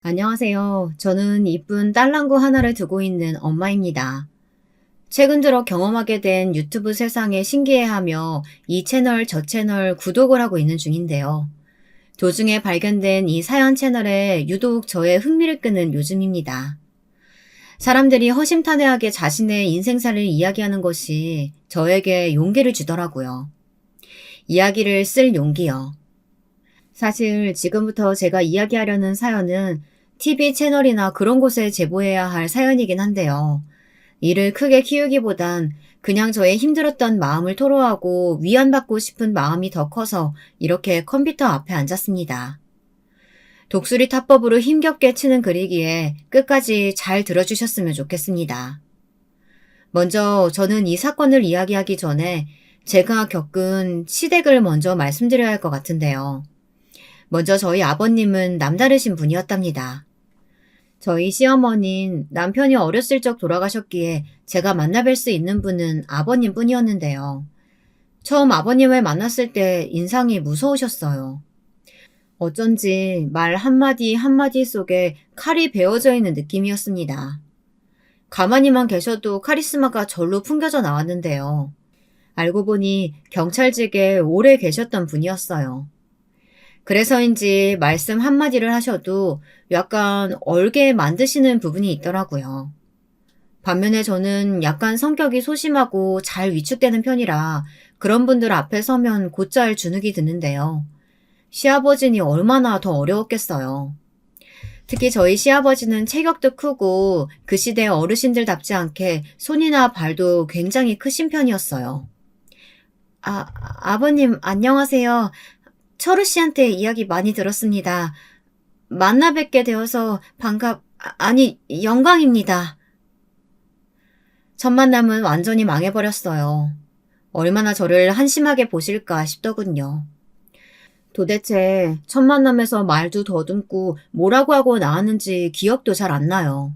안녕하세요. 저는 이쁜 딸랑구 하나를 두고 있는 엄마입니다. 최근 들어 경험하게 된 유튜브 세상에 신기해하며 이 채널 저 채널 구독을 하고 있는 중인데요. 도중에 발견된 이 사연 채널에 유독 저의 흥미를 끄는 요즘입니다. 사람들이 허심탄회하게 자신의 인생사를 이야기하는 것이 저에게 용기를 주더라고요. 이야기를 쓸 용기요. 사실 지금부터 제가 이야기하려는 사연은 TV 채널이나 그런 곳에 제보해야 할 사연이긴 한데요. 일을 크게 키우기보단 그냥 저의 힘들었던 마음을 토로하고 위안받고 싶은 마음이 더 커서 이렇게 컴퓨터 앞에 앉았습니다. 독수리 타법으로 힘겹게 치는 글이기에 끝까지 잘 들어주셨으면 좋겠습니다. 먼저 저는 이 사건을 이야기하기 전에 제가 겪은 시댁을 먼저 말씀드려야 할 것 같은데요. 먼저 저희 아버님은 남다르신 분이었답니다. 저희 시어머니는 남편이 어렸을 적 돌아가셨기에 제가 만나뵐 수 있는 분은 아버님 뿐이었는데요. 처음 아버님을 만났을 때 인상이 무서우셨어요. 어쩐지 말 한마디 한마디 속에 칼이 베어져 있는 느낌이었습니다. 가만히만 계셔도 카리스마가 절로 풍겨져 나왔는데요. 알고 보니 경찰직에 오래 계셨던 분이었어요. 그래서인지 말씀 한마디를 하셔도 약간 얼게 만드시는 부분이 있더라고요. 반면에 저는 약간 성격이 소심하고 잘 위축되는 편이라 그런 분들 앞에 서면 곧잘 주눅이 드는데요. 시아버지니 얼마나 더 어려웠겠어요. 특히 저희 시아버지는 체격도 크고 그 시대 어르신들답지 않게 손이나 발도 굉장히 크신 편이었어요. 아버님 안녕하세요. 철우 씨한테 이야기 많이 들었습니다. 만나 뵙게 되어서 아니, 영광입니다. 첫 만남은 완전히 망해버렸어요. 얼마나 저를 한심하게 보실까 싶더군요. 도대체 첫 만남에서 말도 더듬고 뭐라고 하고 나왔는지 기억도 잘 안 나요.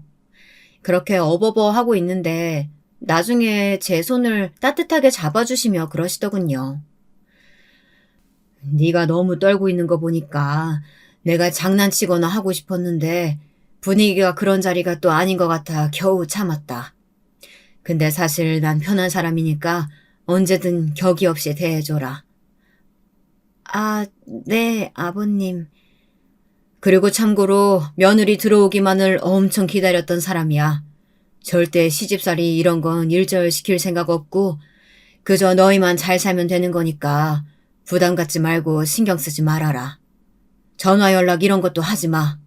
그렇게 어버버 하고 있는데 나중에 제 손을 따뜻하게 잡아주시며 그러시더군요. 네가 너무 떨고 있는 거 보니까 내가 장난치거나 하고 싶었는데 분위기가 그런 자리가 또 아닌 것 같아 겨우 참았다. 근데 사실 난 편한 사람이니까 언제든 격이 없이 대해줘라. 네, 아버님. 그리고 참고로 며느리 들어오기만을 엄청 기다렸던 사람이야. 절대 시집살이 이런 건 일절시킬 생각 없고 그저 너희만 잘 살면 되는 거니까 부담 갖지 말고 신경 쓰지 말아라. 전화 연락 이런 것도 하지 마.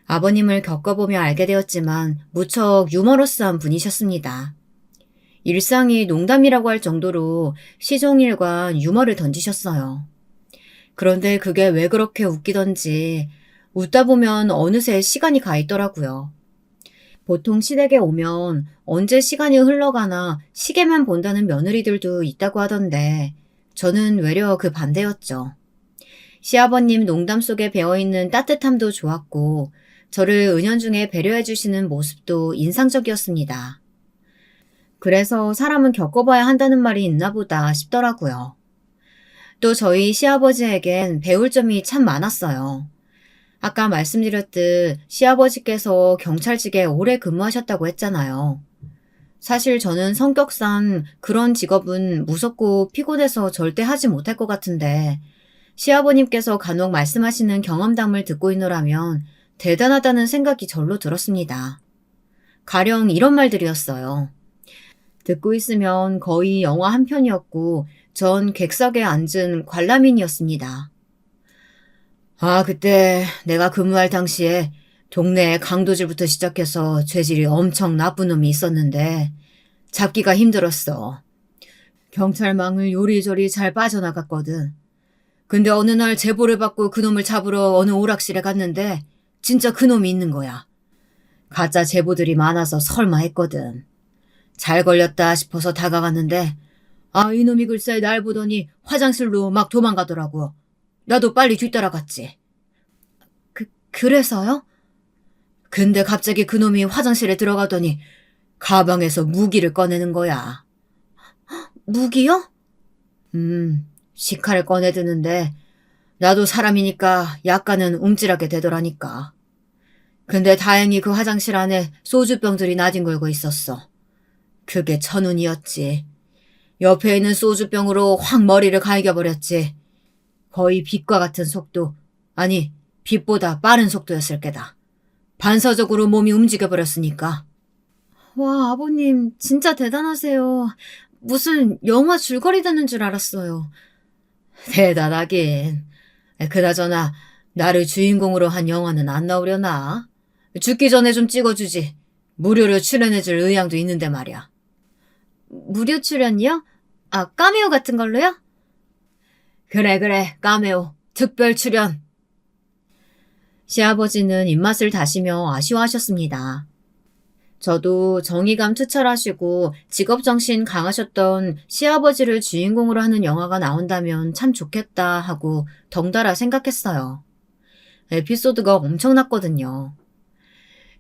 아버님을 겪어보며 알게 되었지만 무척 유머러스한 분이셨습니다. 일상이 농담이라고 할 정도로 시종일관 유머를 던지셨어요. 그런데 그게 왜 그렇게 웃기던지 웃다 보면 어느새 시간이 가 있더라고요. 보통 시댁에 오면 언제 시간이 흘러가나 시계만 본다는 며느리들도 있다고 하던데 저는 외려 그 반대였죠. 시아버님 농담 속에 배어있는 따뜻함도 좋았고 저를 은연중에 배려해 주시는 모습도 인상적이었습니다. 그래서 사람은 겪어봐야 한다는 말이 있나 보다 싶더라고요. 또 저희 시아버지에겐 배울 점이 참 많았어요. 아까 말씀드렸듯 시아버지께서 경찰직에 오래 근무하셨다고 했잖아요. 사실 저는 성격상 그런 직업은 무섭고 피곤해서 절대 하지 못할 것 같은데 시아버님께서 간혹 말씀하시는 경험담을 듣고 있노라면 대단하다는 생각이 절로 들었습니다. 가령 이런 말들이었어요. 듣고 있으면 거의 영화 한 편이었고 전 객석에 앉은 관람인이었습니다. 그때 내가 근무할 당시에 동네에 강도질부터 시작해서 죄질이 엄청 나쁜 놈이 있었는데 잡기가 힘들었어. 경찰망을 요리조리 잘 빠져나갔거든. 근데 어느 날 제보를 받고 그놈을 잡으러 어느 오락실에 갔는데 진짜 그놈이 있는 거야. 가짜 제보들이 많아서 설마 했거든. 잘 걸렸다 싶어서 다가갔는데 이놈이 글쎄 날 보더니 화장실로 막 도망가더라고. 나도 빨리 뒤따라갔지. 그래서요? 근데 갑자기 그놈이 화장실에 들어가더니 가방에서 무기를 꺼내는 거야. 무기요? 식칼을 꺼내드는데 나도 사람이니까 약간은 움찔하게 되더라니까. 근데 다행히 그 화장실 안에 소주병들이 나뒹굴고 있었어. 그게 천운이었지. 옆에 있는 소주병으로 확 머리를 갈겨버렸지. 거의 빛과 같은 속도, 아니, 빛보다 빠른 속도였을 게다. 반사적으로 몸이 움직여버렸으니까. 와, 아버님, 진짜 대단하세요. 무슨 영화 줄거리 듣는 줄 알았어요. 대단하긴. 그나저나, 나를 주인공으로 한 영화는 안 나오려나? 죽기 전에 좀 찍어주지. 무료로 출연해줄 의향도 있는데 말이야. 무료 출연이요? 아, 카메오 같은 걸로요? 그래, 카메오. 특별 출연. 시아버지는 입맛을 다시며 아쉬워하셨습니다. 저도 정의감 투철하시고 직업정신 강하셨던 시아버지를 주인공으로 하는 영화가 나온다면 참 좋겠다 하고 덩달아 생각했어요. 에피소드가 엄청났거든요.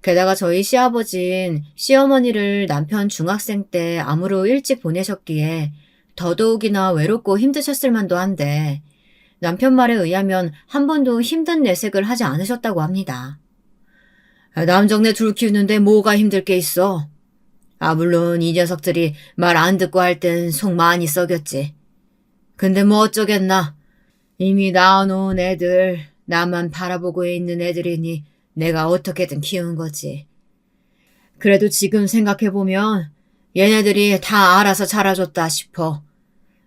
게다가 저희 시아버진 시어머니를 남편 중학생 때 암으로 일찍 보내셨기에 더더욱이나 외롭고 힘드셨을 만도 한데 남편 말에 의하면 한 번도 힘든 내색을 하지 않으셨다고 합니다. 남정네 둘 키우는데 뭐가 힘들 게 있어? 물론 이 녀석들이 말 안 듣고 할 땐 속 많이 썩였지. 근데 뭐 어쩌겠나. 이미 낳아놓은 애들, 나만 바라보고 있는 애들이니 내가 어떻게든 키운 거지. 그래도 지금 생각해보면 얘네들이 다 알아서 자라줬다 싶어.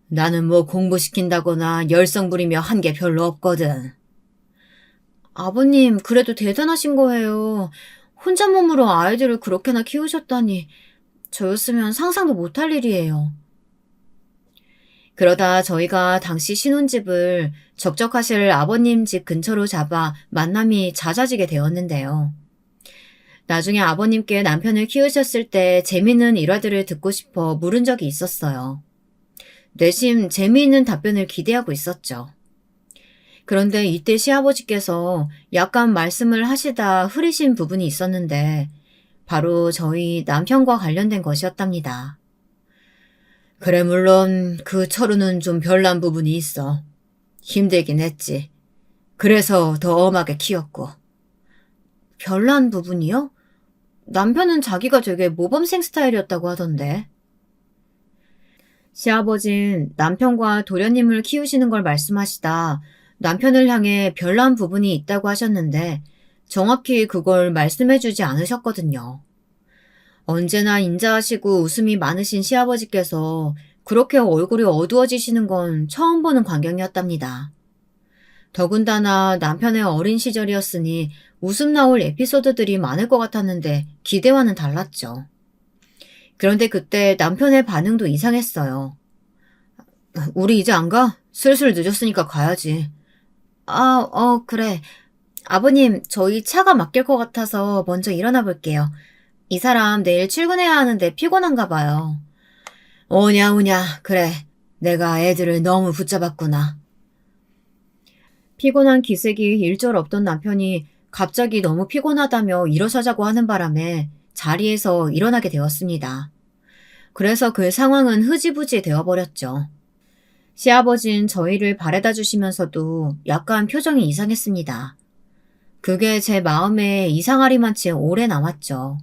나는 뭐 공부시킨다거나 열성 부리며 한 게 별로 없거든. 아버님, 그래도 대단하신 거예요. 혼자 몸으로 아이들을 그렇게나 키우셨다니. 저였으면 상상도 못할 일이에요. 그러다 저희가 당시 신혼집을 적적하실 아버님 집 근처로 잡아 만남이 잦아지게 되었는데요. 나중에 아버님께 남편을 키우셨을 때 재미있는 일화들을 듣고 싶어 물은 적이 있었어요. 내심 재미있는 답변을 기대하고 있었죠. 그런데 이때 시아버지께서 약간 말씀을 하시다 흐리신 부분이 있었는데 바로 저희 남편과 관련된 것이었답니다. 그래, 물론 그 철우는 좀 별난 부분이 있어. 힘들긴 했지. 그래서 더 엄하게 키웠고. 별난 부분이요? 남편은 자기가 되게 모범생 스타일이었다고 하던데. 시아버진 남편과 도련님을 키우시는 걸 말씀하시다 남편을 향해 별난 부분이 있다고 하셨는데 정확히 그걸 말씀해주지 않으셨거든요. 언제나 인자하시고 웃음이 많으신 시아버지께서 그렇게 얼굴이 어두워지시는 건 처음 보는 광경이었답니다. 더군다나 남편의 어린 시절이었으니 웃음 나올 에피소드들이 많을 것 같았는데 기대와는 달랐죠. 그런데 그때 남편의 반응도 이상했어요. 우리 이제 안 가? 슬슬 늦었으니까 가야지. 그래. 아버님, 저희 차가 막힐 것 같아서 먼저 일어나 볼게요. 이 사람 내일 출근해야 하는데 피곤한가 봐요. 오냐. 그래. 내가 애들을 너무 붙잡았구나. 피곤한 기색이 일절 없던 남편이 갑자기 너무 피곤하다며 일어서자고 하는 바람에 자리에서 일어나게 되었습니다. 그래서 그 상황은 흐지부지 되어버렸죠. 시아버진 저희를 바래다 주시면서도 약간 표정이 이상했습니다. 그게 제 마음에 이상하리만치 오래 남았죠.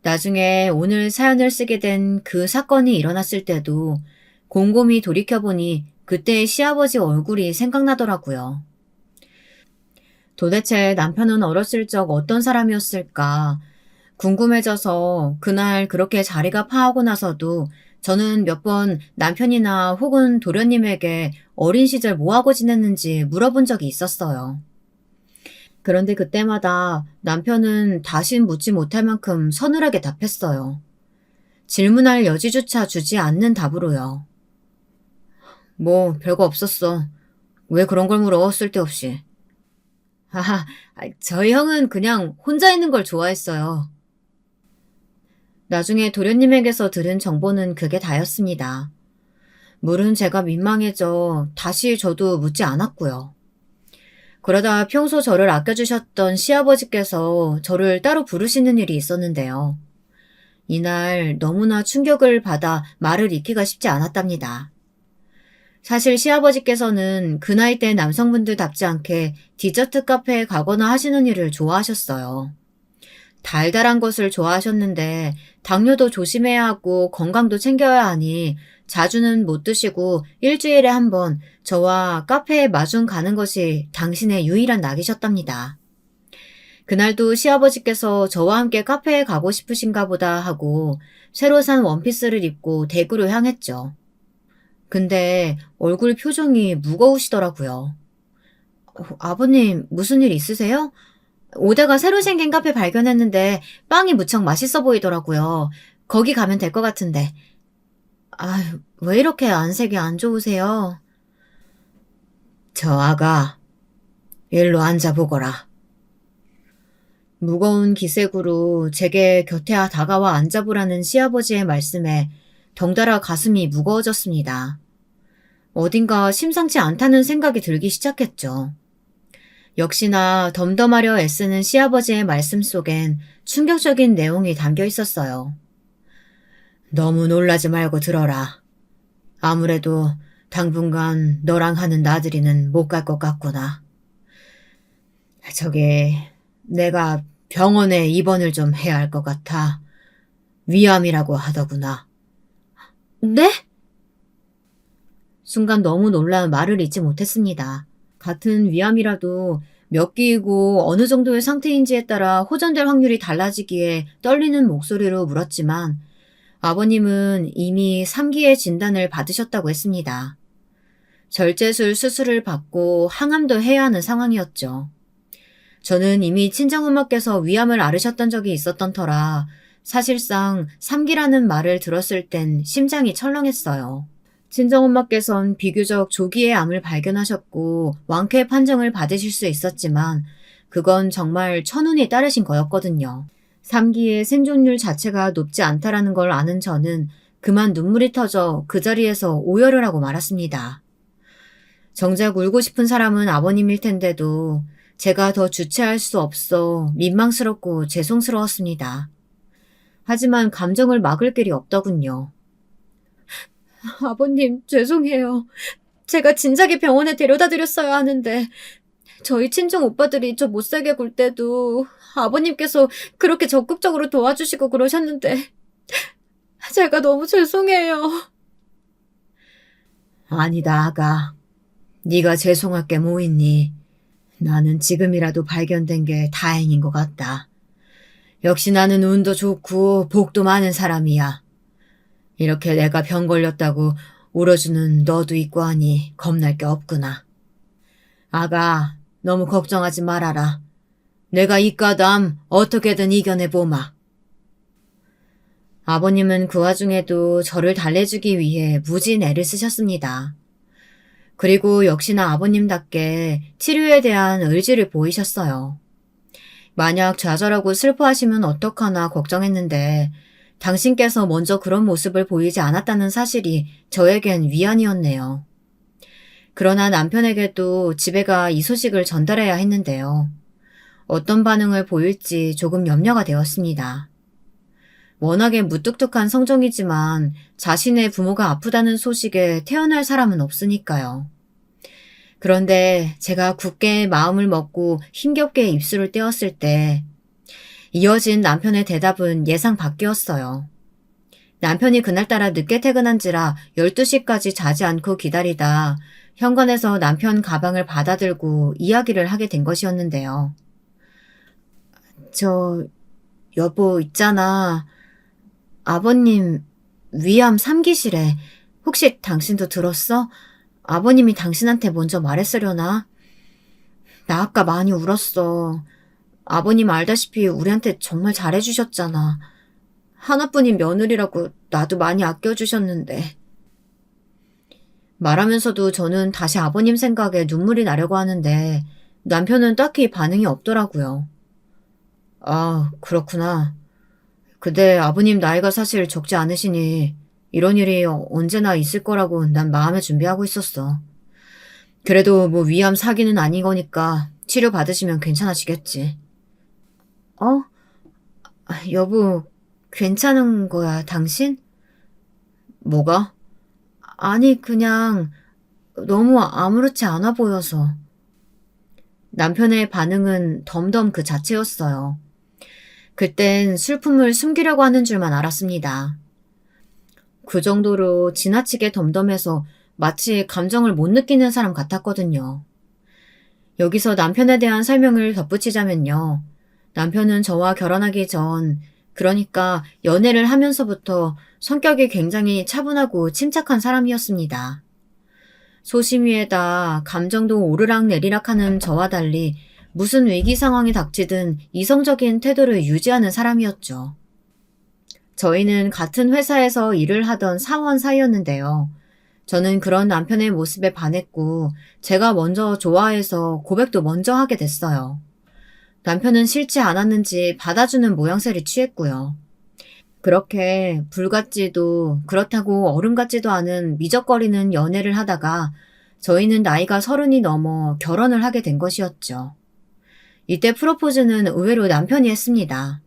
나중에 오늘 사연을 쓰게 된 그 사건이 일어났을 때도 곰곰이 돌이켜보니 그때의 시아버지 얼굴이 생각나더라고요. 도대체 남편은 어렸을 적 어떤 사람이었을까 궁금해져서 그날 그렇게 자리가 파하고 나서도 저는 몇 번 남편이나 혹은 도련님에게 어린 시절 뭐하고 지냈는지 물어본 적이 있었어요. 그런데 그때마다 남편은 다신 묻지 못할 만큼 서늘하게 답했어요. 질문할 여지조차 주지 않는 답으로요. 뭐 별거 없었어. 왜 그런 걸 물어 쓸데없이. 하하, 저희 형은 그냥 혼자 있는 걸 좋아했어요. 나중에 도련님에게서 들은 정보는 그게 다였습니다. 물은 제가 민망해져 다시 저도 묻지 않았고요. 그러다 평소 저를 아껴주셨던 시아버지께서 저를 따로 부르시는 일이 있었는데요. 이날 너무나 충격을 받아 말을 잇기가 쉽지 않았답니다. 사실 시아버지께서는 그 나이 때 남성분들답지 않게 디저트 카페에 가거나 하시는 일을 좋아하셨어요. 달달한 것을 좋아하셨는데 당뇨도 조심해야 하고 건강도 챙겨야 하니 자주는 못 드시고 일주일에 한 번 저와 카페에 마중 가는 것이 당신의 유일한 낙이셨답니다. 그날도 시아버지께서 저와 함께 카페에 가고 싶으신가 보다 하고 새로 산 원피스를 입고 대구로 향했죠. 근데 얼굴 표정이 무거우시더라고요. 아버님, 무슨 일 있으세요? 오다가 새로 생긴 카페 발견했는데 빵이 무척 맛있어 보이더라고요. 거기 가면 될 것 같은데. 아유, 왜 이렇게 안색이 안 좋으세요? 저 아가, 일로 앉아보거라. 무거운 기색으로 제게 곁에 다가와 앉아보라는 시아버지의 말씀에 덩달아 가슴이 무거워졌습니다. 어딘가 심상치 않다는 생각이 들기 시작했죠. 역시나 덤덤하려 애쓰는 시아버지의 말씀 속엔 충격적인 내용이 담겨 있었어요. 너무 놀라지 말고 들어라. 아무래도 당분간 너랑 하는 나들이는 못 갈 것 같구나. 저기, 내가 병원에 입원을 좀 해야 할 것 같아. 위암이라고 하더구나. 네? 순간 너무 놀라 말을 잇지 못했습니다. 같은 위암이라도 몇 기이고 어느 정도의 상태인지에 따라 호전될 확률이 달라지기에 떨리는 목소리로 물었지만 아버님은 이미 3기의 진단을 받으셨다고 했습니다. 절제술 수술을 받고 항암도 해야 하는 상황이었죠. 저는 이미 친정엄마께서 위암을 앓으셨던 적이 있었던 터라 사실상 3기라는 말을 들었을 땐 심장이 철렁했어요. 친정엄마께선 비교적 조기에 암을 발견하셨고 완쾌 판정을 받으실 수 있었지만 그건 정말 천운이 따르신 거였거든요. 3기의 생존율 자체가 높지 않다라는 걸 아는 저는 그만 눈물이 터져 그 자리에서 오열을 하고 말았습니다. 정작 울고 싶은 사람은 아버님일 텐데도 제가 더 주체할 수 없어 민망스럽고 죄송스러웠습니다. 하지만 감정을 막을 길이 없더군요. 아버님, 죄송해요. 제가 진작에 병원에 데려다 드렸어야 하는데 저희 친정 오빠들이 저 못살게 굴 때도 아버님께서 그렇게 적극적으로 도와주시고 그러셨는데 제가 너무 죄송해요. 아니다, 아가. 네가 죄송할 게 뭐 있니? 나는 지금이라도 발견된 게 다행인 것 같다. 역시 나는 운도 좋고 복도 많은 사람이야. 이렇게 내가 병 걸렸다고 울어주는 너도 있고 하니 겁날 게 없구나. 아가, 너무 걱정하지 말아라. 내가 이과담 어떻게든 이겨내보마. 아버님은 그 와중에도 저를 달래주기 위해 무진 애를 쓰셨습니다. 그리고 역시나 아버님답게 치료에 대한 의지를 보이셨어요. 만약 좌절하고 슬퍼하시면 어떡하나 걱정했는데 당신께서 먼저 그런 모습을 보이지 않았다는 사실이 저에겐 위안이었네요. 그러나 남편에게도 집에 가 이 소식을 전달해야 했는데요. 어떤 반응을 보일지 조금 염려가 되었습니다. 워낙에 무뚝뚝한 성정이지만 자신의 부모가 아프다는 소식에 태어날 사람은 없으니까요. 그런데 제가 굳게 마음을 먹고 힘겹게 입술을 떼었을 때 이어진 남편의 대답은 예상 밖이었어요. 남편이 그날따라 늦게 퇴근한지라 12시까지 자지 않고 기다리다 현관에서 남편 가방을 받아들고 이야기를 하게 된 것이었는데요. 여보 있잖아. 아버님 위암 3기시래. 혹시 당신도 들었어? 아버님이 당신한테 먼저 말했으려나? 나 아까 많이 울었어. 아버님 알다시피 우리한테 정말 잘해주셨잖아. 하나뿐인 며느리라고 나도 많이 아껴주셨는데. 말하면서도 저는 다시 아버님 생각에 눈물이 나려고 하는데 남편은 딱히 반응이 없더라고요. 아, 그렇구나. 근데 아버님 나이가 사실 적지 않으시니 이런 일이 언제나 있을 거라고 난 마음에 준비하고 있었어. 그래도 뭐 위암 사기는 아닌 거니까 치료 받으시면 괜찮아지겠지. 어? 여보, 괜찮은 거야, 당신? 뭐가? 아니, 그냥 너무 아무렇지 않아 보여서. 남편의 반응은 덤덤 그 자체였어요. 그땐 슬픔을 숨기려고 하는 줄만 알았습니다. 그 정도로 지나치게 덤덤해서 마치 감정을 못 느끼는 사람 같았거든요. 여기서 남편에 대한 설명을 덧붙이자면요. 남편은 저와 결혼하기 전, 그러니까 연애를 하면서부터 성격이 굉장히 차분하고 침착한 사람이었습니다. 소심 위에다 감정도 오르락내리락 하는 저와 달리 무슨 위기 상황이 닥치든 이성적인 태도를 유지하는 사람이었죠. 저희는 같은 회사에서 일을 하던 사원 사이였는데요. 저는 그런 남편의 모습에 반했고 제가 먼저 좋아해서 고백도 먼저 하게 됐어요. 남편은 싫지 않았는지 받아주는 모양새를 취했고요. 그렇게 불같지도 그렇다고 어른 같지도 않은 미적거리는 연애를 하다가 저희는 나이가 30이 넘어 결혼을 하게 된 것이었죠. 이때 프로포즈는 의외로 남편이 했습니다.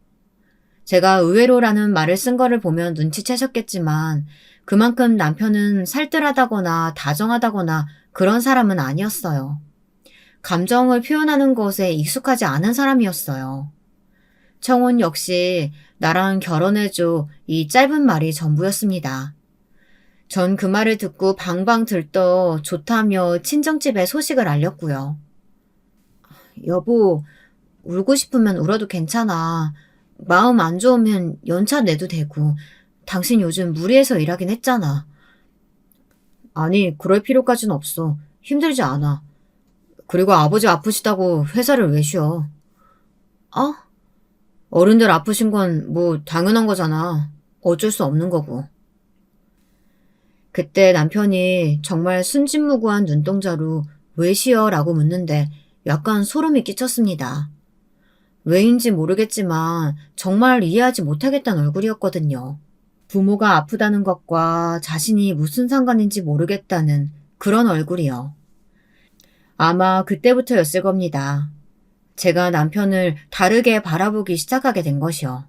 제가 의외로라는 말을 쓴 거를 보면 눈치채셨겠지만 그만큼 남편은 살뜰하다거나 다정하다거나 그런 사람은 아니었어요. 감정을 표현하는 것에 익숙하지 않은 사람이었어요. 청혼 역시 나랑 결혼해줘 이 짧은 말이 전부였습니다. 전 그 말을 듣고 방방 들떠 좋다며 친정집에 소식을 알렸고요. 여보, 울고 싶으면 울어도 괜찮아. 마음 안 좋으면 연차 내도 되고. 당신 요즘 무리해서 일하긴 했잖아. 아니, 그럴 필요까지는 없어. 힘들지 않아. 그리고 아버지 아프시다고 회사를 왜 쉬어? 어? 어른들 아프신 건 뭐 당연한 거잖아. 어쩔 수 없는 거고. 그때 남편이 정말 순진무구한 눈동자로 왜 쉬어? 라고 묻는데 약간 소름이 끼쳤습니다. 왜인지 모르겠지만 정말 이해하지 못하겠다는 얼굴이었거든요. 부모가 아프다는 것과 자신이 무슨 상관인지 모르겠다는 그런 얼굴이요. 아마 그때부터였을 겁니다. 제가 남편을 다르게 바라보기 시작하게 된 것이요.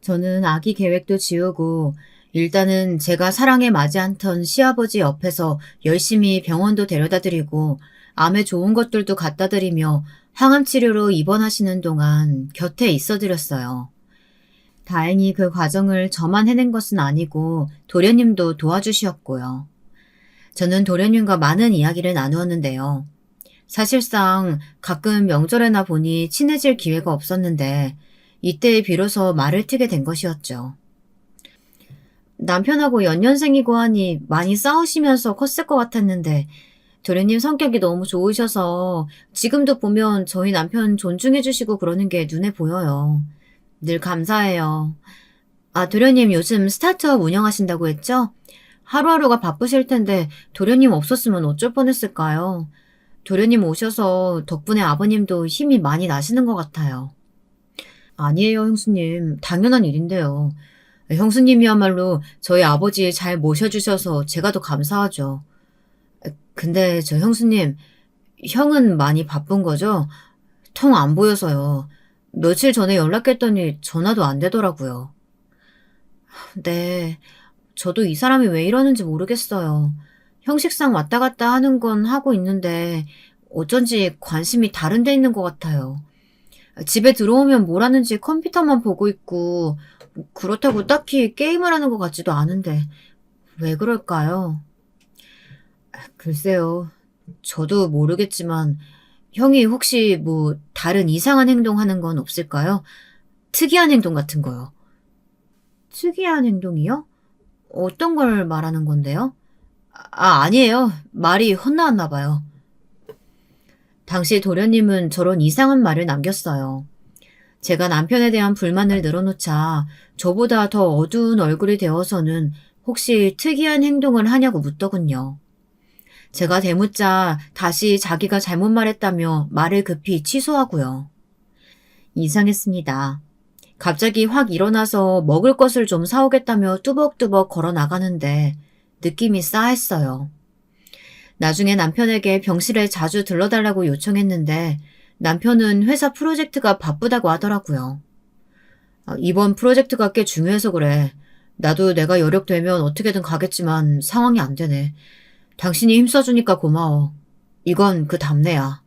저는 아기 계획도 지우고 일단은 제가 사랑에 맞지 않던 시아버지 옆에서 열심히 병원도 데려다 드리고 암에 좋은 것들도 갖다 드리며 항암 치료로 입원하시는 동안 곁에 있어 드렸어요. 다행히 그 과정을 저만 해낸 것은 아니고 도련님도 도와주셨고요. 저는 도련님과 많은 이야기를 나누었는데요. 사실상 가끔 명절에나 보니 친해질 기회가 없었는데 이때 비로소 말을 트게 된 것이었죠. 남편하고 연년생이고 하니 많이 싸우시면서 컸을 것 같았는데 도련님 성격이 너무 좋으셔서 지금도 보면 저희 남편 존중해 주시고 그러는 게 눈에 보여요. 늘 감사해요. 아, 도련님 요즘 스타트업 운영하신다고 했죠? 하루하루가 바쁘실 텐데 도련님 없었으면 어쩔 뻔했을까요? 도련님 오셔서 덕분에 아버님도 힘이 많이 나시는 것 같아요. 아니에요, 형수님. 당연한 일인데요. 형수님이야말로 저희 아버지 잘 모셔주셔서 제가 더 감사하죠. 근데 저 형수님, 형은 많이 바쁜 거죠? 통 안 보여서요. 며칠 전에 연락했더니 전화도 안 되더라고요. 네, 저도 이 사람이 왜 이러는지 모르겠어요. 형식상 왔다 갔다 하는 건 하고 있는데 어쩐지 관심이 다른 데 있는 것 같아요. 집에 들어오면 뭘 하는지 컴퓨터만 보고 있고 그렇다고 딱히 게임을 하는 것 같지도 않은데 왜 그럴까요? 글쎄요. 저도 모르겠지만 형이 혹시 뭐 다른 이상한 행동하는 건 없을까요? 특이한 행동 같은 거요. 특이한 행동이요? 어떤 걸 말하는 건데요? 아, 아니에요. 말이 헛나왔나 봐요. 당시 도련님은 저런 이상한 말을 남겼어요. 제가 남편에 대한 불만을 늘어놓자 저보다 더 어두운 얼굴이 되어서는 혹시 특이한 행동을 하냐고 묻더군요. 제가 대묻자 다시 자기가 잘못 말했다며 말을 급히 취소하고요. 이상했습니다. 갑자기 확 일어나서 먹을 것을 좀 사오겠다며 뚜벅뚜벅 걸어 나가는데 느낌이 싸했어요. 나중에 남편에게 병실에 자주 들러달라고 요청했는데 남편은 회사 프로젝트가 바쁘다고 하더라고요. 이번 프로젝트가 꽤 중요해서 그래. 나도 내가 여력되면 어떻게든 가겠지만 상황이 안 되네. 당신이 힘써주니까 고마워. 이건 그 답례야.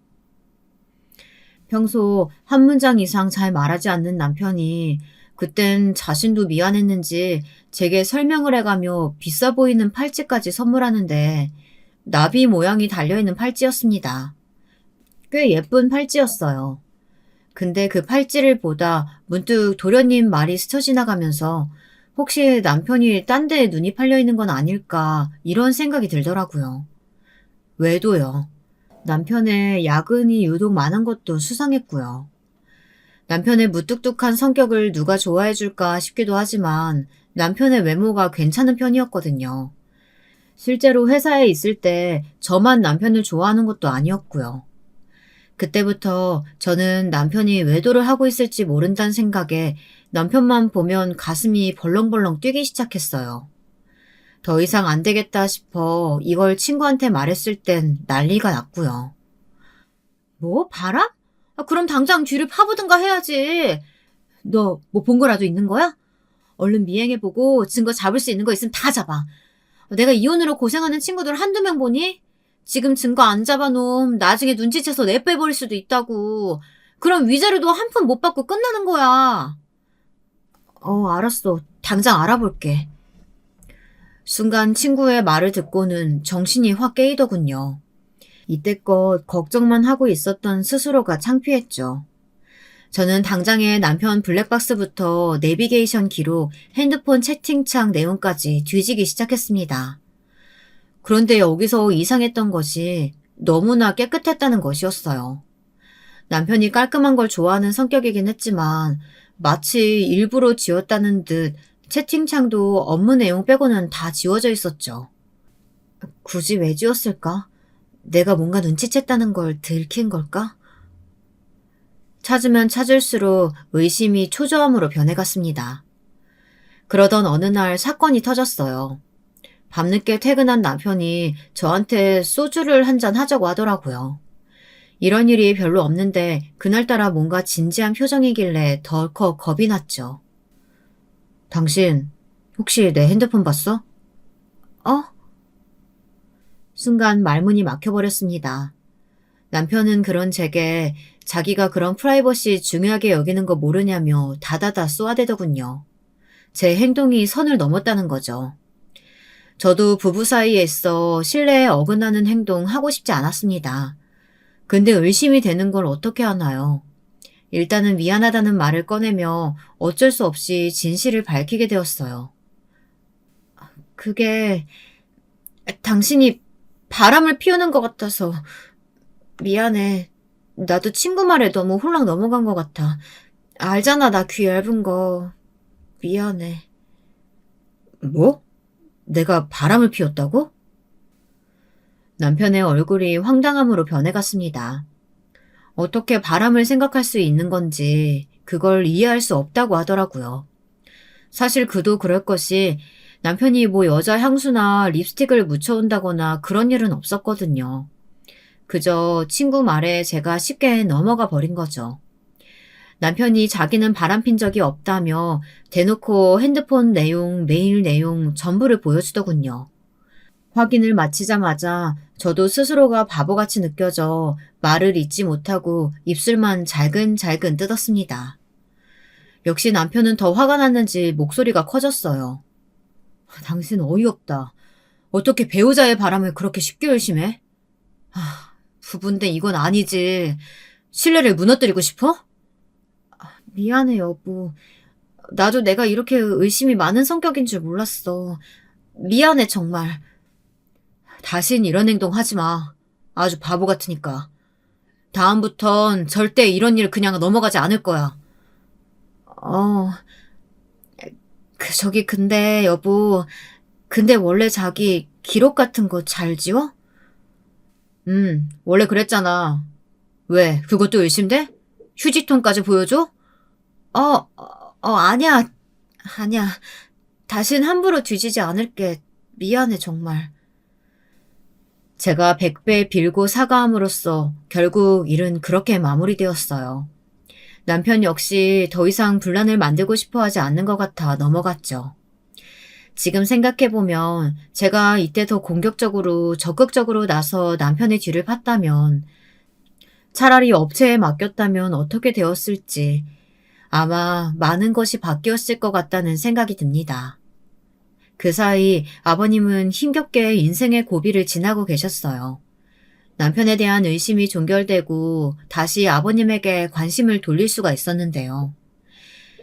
평소 한 문장 이상 잘 말하지 않는 남편이 그땐 자신도 미안했는지 제게 설명을 해가며 비싸 보이는 팔찌까지 선물하는데 나비 모양이 달려있는 팔찌였습니다. 꽤 예쁜 팔찌였어요. 근데 그 팔찌를 보다 문득 도련님 말이 스쳐 지나가면서 혹시 남편이 딴 데에 눈이 팔려 있는 건 아닐까 이런 생각이 들더라고요. 외도요. 남편의 야근이 유독 많은 것도 수상했고요. 남편의 무뚝뚝한 성격을 누가 좋아해 줄까 싶기도 하지만 남편의 외모가 괜찮은 편이었거든요. 실제로 회사에 있을 때 저만 남편을 좋아하는 것도 아니었고요. 그때부터 저는 남편이 외도를 하고 있을지 모른다는 생각에 남편만 보면 가슴이 벌렁벌렁 뛰기 시작했어요. 더 이상 안 되겠다 싶어 이걸 친구한테 말했을 땐 난리가 났고요. 뭐? 바람? 그럼 당장 뒤를 파보든가 해야지. 너 뭐 본 거라도 있는 거야? 얼른 미행해보고 증거 잡을 수 있는 거 있으면 다 잡아. 내가 이혼으로 고생하는 친구들 한두 명 보니? 지금 증거 안 잡아놓으면 나중에 눈치채서 내빼버릴 수도 있다고. 그럼 위자료도 한 푼 못 받고 끝나는 거야. 알았어. 당장 알아볼게. 순간 친구의 말을 듣고는 정신이 확 깨이더군요. 이때껏 걱정만 하고 있었던 스스로가 창피했죠. 저는 당장에 남편 블랙박스부터 내비게이션 기록, 핸드폰 채팅창 내용까지 뒤지기 시작했습니다. 그런데 여기서 이상했던 것이 너무나 깨끗했다는 것이었어요. 남편이 깔끔한 걸 좋아하는 성격이긴 했지만 마치 일부러 지웠다는 듯 채팅창도 업무 내용 빼고는 다 지워져 있었죠. 굳이 왜 지웠을까? 내가 뭔가 눈치챘다는 걸 들킨 걸까? 찾으면 찾을수록 의심이 초조함으로 변해갔습니다. 그러던 어느 날 사건이 터졌어요. 밤늦게 퇴근한 남편이 저한테 소주를 한 잔 하자고 하더라고요. 이런 일이 별로 없는데 그날따라 뭔가 진지한 표정이길래 덜컥 겁이 났죠. 당신 혹시 내 핸드폰 봤어? 어? 순간 말문이 막혀버렸습니다. 남편은 그런 제게 자기가 그런 프라이버시 중요하게 여기는 거 모르냐며 다다다 쏘아대더군요. 제 행동이 선을 넘었다는 거죠. 저도 부부 사이에 있어 신뢰에 어긋나는 행동 하고 싶지 않았습니다. 근데 의심이 되는 걸 어떻게 하나요? 일단은 미안하다는 말을 꺼내며 어쩔 수 없이 진실을 밝히게 되었어요. 그게 당신이 바람을 피우는 것 같아서 미안해. 나도 친구 말에 너무 홀랑 넘어간 것 같아. 알잖아, 나 귀 얇은 거. 미안해. 뭐? 내가 바람을 피웠다고? 남편의 얼굴이 황당함으로 변해갔습니다. 어떻게 바람을 생각할 수 있는 건지 그걸 이해할 수 없다고 하더라고요. 사실 그도 그럴 것이 남편이 뭐 여자 향수나 립스틱을 묻혀온다거나 그런 일은 없었거든요. 그저 친구 말에 제가 쉽게 넘어가 버린 거죠. 남편이 자기는 바람핀 적이 없다며 대놓고 핸드폰 내용, 메일 내용 전부를 보여주더군요. 확인을 마치자마자 저도 스스로가 바보같이 느껴져 말을 잇지 못하고 입술만 잘근잘근 뜯었습니다. 역시 남편은 더 화가 났는지 목소리가 커졌어요. 당신 어이없다. 어떻게 배우자의 바람을 그렇게 쉽게 의심해? 부부인데 이건 아니지. 신뢰를 무너뜨리고 싶어? 미안해, 여보. 나도 내가 이렇게 의심이 많은 성격인 줄 몰랐어. 미안해, 정말. 다신 이런 행동 하지 마. 아주 바보 같으니까. 다음부턴 절대 이런 일 그냥 넘어가지 않을 거야. 근데 여보, 근데 원래 자기 기록 같은 거 잘 지워? 원래 그랬잖아. 왜, 그것도 의심돼? 휴지통까지 보여줘? 아니야. 아니야. 다신 함부로 뒤지지 않을게. 미안해, 정말. 제가 100배 빌고 사과함으로써 결국 일은 그렇게 마무리되었어요. 남편 역시 더 이상 분란을 만들고 싶어 하지 않는 것 같아 넘어갔죠. 지금 생각해보면 제가 이때 더 공격적으로 적극적으로 나서 남편의 뒤를 팠다면 차라리 업체에 맡겼다면 어떻게 되었을지 아마 많은 것이 바뀌었을 것 같다는 생각이 듭니다. 그 사이 아버님은 힘겹게 인생의 고비를 지나고 계셨어요. 남편에 대한 의심이 종결되고 다시 아버님에게 관심을 돌릴 수가 있었는데요.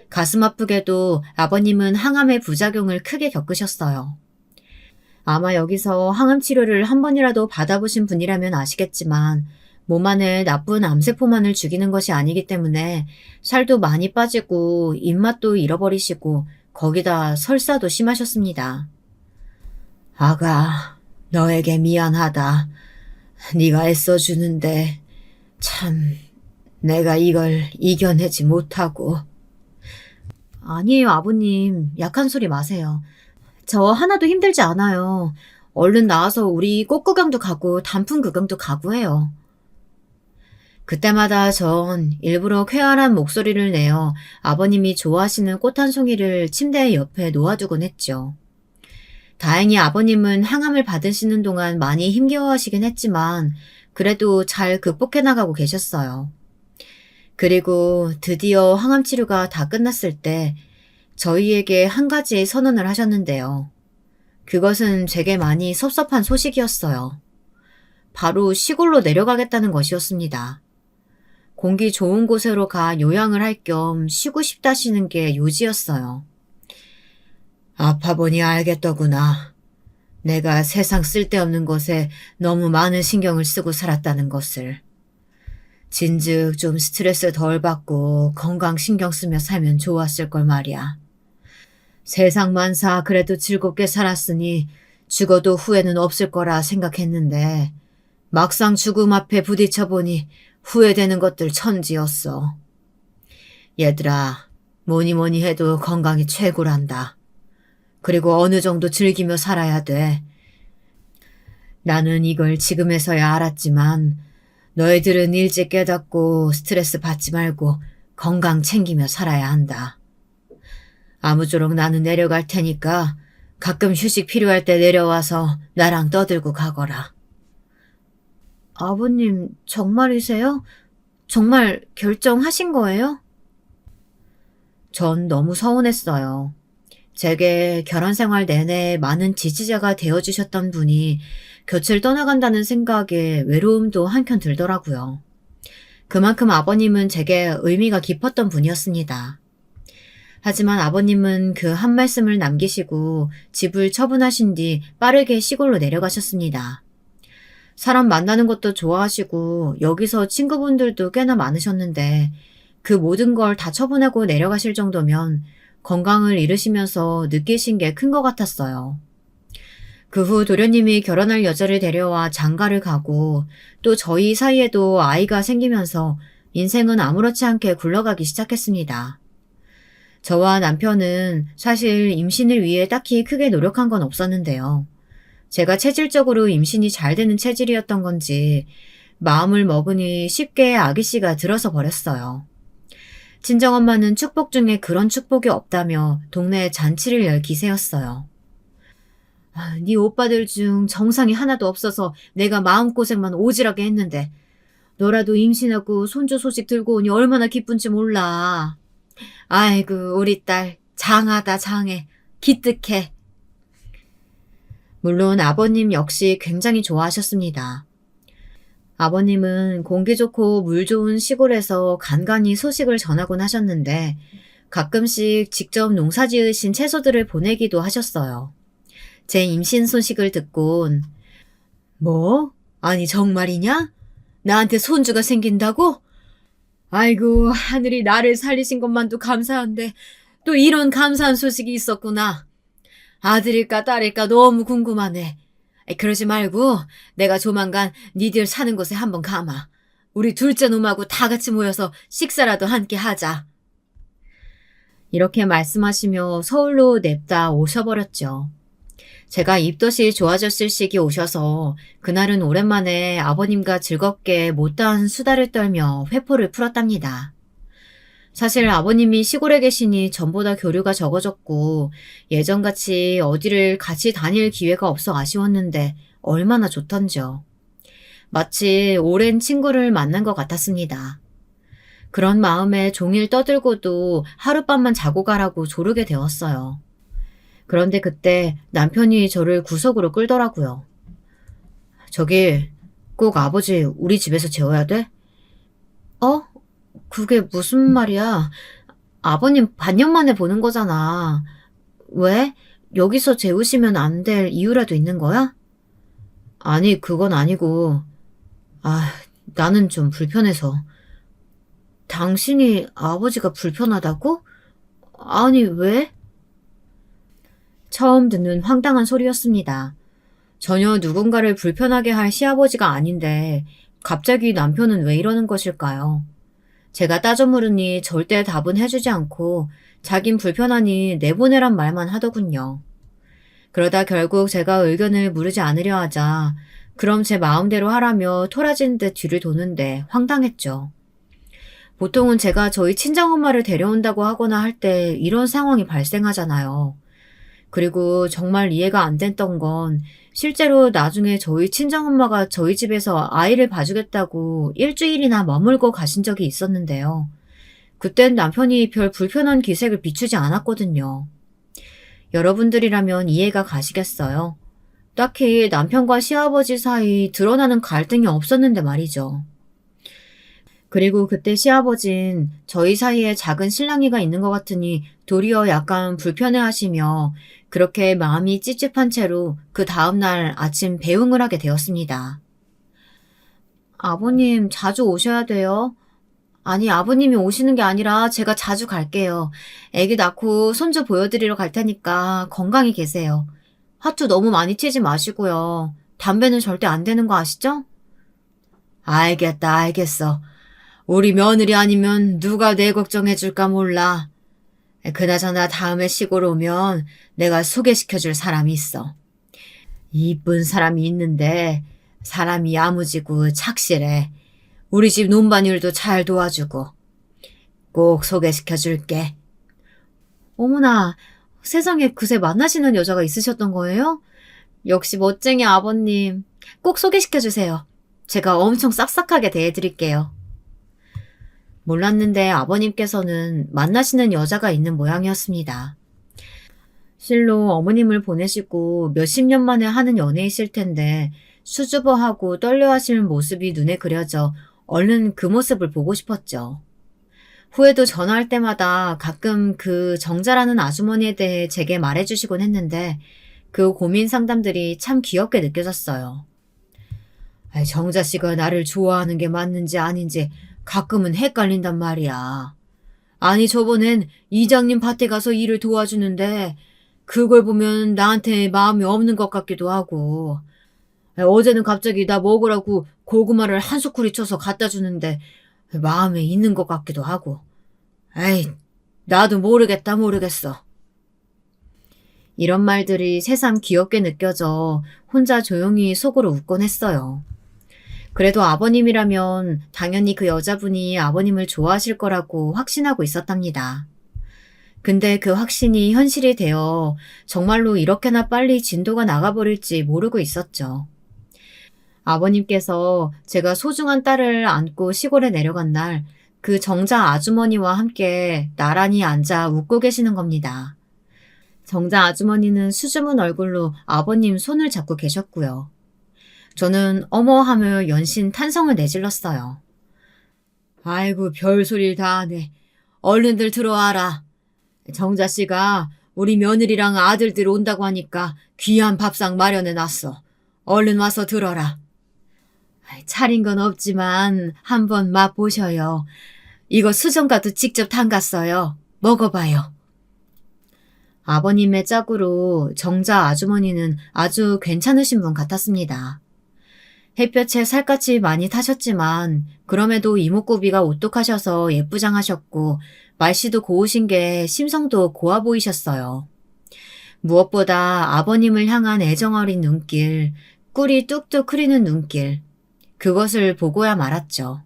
가슴 아프게도 아버님은 항암의 부작용을 크게 겪으셨어요. 아마 여기서 항암 치료를 한 번이라도 받아보신 분이라면 아시겠지만 몸 안에 나쁜 암세포만을 죽이는 것이 아니기 때문에 살도 많이 빠지고 입맛도 잃어버리시고 거기다 설사도 심하셨습니다. 아가, 너에게 미안하다. 네가 애써주는데 참 내가 이걸 이겨내지 못하고. 아니에요, 아버님. 약한 소리 마세요. 저 하나도 힘들지 않아요. 얼른 나와서 우리 꽃구경도 가고 단풍 구경도 가고 해요. 그때마다 전 일부러 쾌활한 목소리를 내어 아버님이 좋아하시는 꽃 한 송이를 침대 옆에 놓아두곤 했죠. 다행히 아버님은 항암을 받으시는 동안 많이 힘겨워하시긴 했지만 그래도 잘 극복해 나가고 계셨어요. 그리고 드디어 항암 치료가 다 끝났을 때 저희에게 한 가지 선언을 하셨는데요. 그것은 제게 많이 섭섭한 소식이었어요. 바로 시골로 내려가겠다는 것이었습니다. 공기 좋은 곳으로 가 요양을 할 겸 쉬고 싶다시는 게 요지였어요. 아파보니 알겠더구나. 내가 세상 쓸데없는 것에 너무 많은 신경을 쓰고 살았다는 것을. 진즉 좀 스트레스 덜 받고 건강 신경 쓰며 살면 좋았을 걸 말이야. 세상 만사 그래도 즐겁게 살았으니 죽어도 후회는 없을 거라 생각했는데 막상 죽음 앞에 부딪혀보니 후회되는 것들 천지였어. 얘들아, 뭐니 해도 건강이 최고란다. 그리고 어느 정도 즐기며 살아야 돼. 나는 이걸 지금에서야 알았지만 너희들은 일찍 깨닫고 스트레스 받지 말고 건강 챙기며 살아야 한다. 아무쪼록 나는 내려갈 테니까 가끔 휴식 필요할 때 내려와서 나랑 떠들고 가거라. 아버님, 정말이세요? 정말 결정하신 거예요? 전 너무 서운했어요. 제게 결혼 생활 내내 많은 지지자가 되어주셨던 분이 곁을 떠나간다는 생각에 외로움도 한켠 들더라고요. 그만큼 아버님은 제게 의미가 깊었던 분이었습니다. 하지만 아버님은 그 한 말씀을 남기시고 집을 처분하신 뒤 빠르게 시골로 내려가셨습니다. 사람 만나는 것도 좋아하시고 여기서 친구분들도 꽤나 많으셨는데 그 모든 걸 다 처분하고 내려가실 정도면 건강을 잃으시면서 느끼신 게 큰 것 같았어요. 그 후 도련님이 결혼할 여자를 데려와 장가를 가고 또 저희 사이에도 아이가 생기면서 인생은 아무렇지 않게 굴러가기 시작했습니다. 저와 남편은 사실 임신을 위해 딱히 크게 노력한 건 없었는데요. 제가 체질적으로 임신이 잘 되는 체질이었던 건지 마음을 먹으니 쉽게 아기씨가 들어서 버렸어요. 친정엄마는 축복 중에 그런 축복이 없다며 동네에 잔치를 열 기세였어요. 네 오빠들 중 정상이 하나도 없어서 내가 마음고생만 오지랖게 했는데 너라도 임신하고 손주 소식 들고 오니 얼마나 기쁜지 몰라. 아이고 우리 딸 장하다 장해. 기특해. 물론 아버님 역시 굉장히 좋아하셨습니다. 아버님은 공기 좋고 물 좋은 시골에서 간간히 소식을 전하곤 하셨는데 가끔씩 직접 농사 지으신 채소들을 보내기도 하셨어요. 제 임신 소식을 듣곤 뭐? 아니 정말이냐? 나한테 손주가 생긴다고? 아이고 하늘이 나를 살리신 것만도 감사한데 또 이런 감사한 소식이 있었구나. 아들일까 딸일까 너무 궁금하네. 그러지 말고 내가 조만간 니들 사는 곳에 한번 가마. 우리 둘째 놈하고 다 같이 모여서 식사라도 함께 하자. 이렇게 말씀하시며 서울로 냅다 오셔버렸죠. 제가 입덧이 좋아졌을 시기 오셔서 그날은 오랜만에 아버님과 즐겁게 못다한 수다를 떨며 회포를 풀었답니다. 사실 아버님이 시골에 계시니 전보다 교류가 적어졌고 예전같이 어디를 같이 다닐 기회가 없어 아쉬웠는데 얼마나 좋던지요. 마치 오랜 친구를 만난 것 같았습니다. 그런 마음에 종일 떠들고도 하룻밤만 자고 가라고 조르게 되었어요. 그런데 그때 남편이 저를 구석으로 끌더라고요. 저기, 꼭 아버지 우리 집에서 재워야 돼? 어? 그게 무슨 말이야? 아버님 반년 만에 보는 거잖아. 왜? 여기서 재우시면 안 될 이유라도 있는 거야? 아니, 그건 아니고, 아, 나는 좀 불편해서. 당신이 아버지가 불편하다고? 아니, 왜? 처음 듣는 황당한 소리였습니다. 전혀 누군가를 불편하게 할 시아버지가 아닌데, 갑자기 남편은 왜 이러는 것일까요? 제가 따져 물으니 절대 답은 해주지 않고, 자긴 불편하니 내보내란 말만 하더군요. 그러다 결국 제가 의견을 물으지 않으려 하자, 그럼 제 마음대로 하라며 토라진 듯 뒤를 도는데 황당했죠. 보통은 제가 저희 친정엄마를 데려온다고 하거나 할 때 이런 상황이 발생하잖아요. 그리고 정말 이해가 안 됐던 건 실제로 나중에 저희 친정엄마가 저희 집에서 아이를 봐주겠다고 일주일이나 머물고 가신 적이 있었는데요. 그땐 남편이 별 불편한 기색을 비추지 않았거든요. 여러분들이라면 이해가 가시겠어요? 딱히 남편과 시아버지 사이 드러나는 갈등이 없었는데 말이죠. 그리고 그때 시아버진 저희 사이에 작은 실랑이가 있는 것 같으니 도리어 약간 불편해하시며 그렇게 마음이 찝찝한 채로 그 다음날 아침 배웅을 하게 되었습니다. 아버님 자주 오셔야 돼요. 아니 아버님이 오시는 게 아니라 제가 자주 갈게요. 아기 낳고 손주 보여드리러 갈 테니까 건강히 계세요. 화투 너무 많이 치지 마시고요. 담배는 절대 안 되는 거 아시죠? 알겠다, 알겠어. 우리 며느리 아니면 누가 내 걱정해 줄까 몰라. 그나저나 다음에 시골 오면 내가 소개시켜 줄 사람이 있어. 이쁜 사람이 있는데 사람이 야무지고 착실해. 우리 집 논반일도 잘 도와주고. 꼭 소개시켜 줄게. 어머나, 세상에 그새 만나시는 여자가 있으셨던 거예요? 역시 멋쟁이 아버님. 꼭 소개시켜 주세요. 제가 엄청 싹싹하게 대해드릴게요. 몰랐는데 아버님께서는 만나시는 여자가 있는 모양이었습니다. 실로 어머님을 보내시고 몇십 년 만에 하는 연애이실 텐데 수줍어하고 떨려하실 모습이 눈에 그려져 얼른 그 모습을 보고 싶었죠. 후에도 전화할 때마다 가끔 그 정자라는 아주머니에 대해 제게 말해주시곤 했는데 그 고민 상담들이 참 귀엽게 느껴졌어요. 정자 씨가 나를 좋아하는 게 맞는지 아닌지 가끔은 헷갈린단 말이야. 아니 저번엔 이장님 밭에 가서 일을 도와주는데 그걸 보면 나한테 마음이 없는 것 같기도 하고 어제는 갑자기 나 먹으라고 고구마를 한 소쿠리 쳐서 갖다 주는데 마음에 있는 것 같기도 하고 에이 나도 모르겠어. 이런 말들이 새삼 귀엽게 느껴져 혼자 조용히 속으로 웃곤 했어요. 그래도 아버님이라면 당연히 그 여자분이 아버님을 좋아하실 거라고 확신하고 있었답니다. 근데 그 확신이 현실이 되어 정말로 이렇게나 빨리 진도가 나가버릴지 모르고 있었죠. 아버님께서 제가 소중한 딸을 안고 시골에 내려간 날 그 정자 아주머니와 함께 나란히 앉아 웃고 계시는 겁니다. 정자 아주머니는 수줍은 얼굴로 아버님 손을 잡고 계셨고요. 저는 어머 하며 연신 탄성을 내질렀어요. 아이고 별소리를 다 하네. 얼른들 들어와라. 정자 씨가 우리 며느리랑 아들들 온다고 하니까 귀한 밥상 마련해놨어. 얼른 와서 들어라. 차린 건 없지만 한번 맛보셔요. 이거 수정가도 직접 담갔어요. 먹어봐요. 아버님의 짝으로 정자 아주머니는 아주 괜찮으신 분 같았습니다. 햇볕에 살갗이 많이 타셨지만 그럼에도 이목구비가 오똑하셔서 예쁘장하셨고 말씨도 고우신 게 심성도 고와 보이셨어요. 무엇보다 아버님을 향한 애정어린 눈길, 꿀이 뚝뚝 흐리는 눈길, 그것을 보고야 말았죠.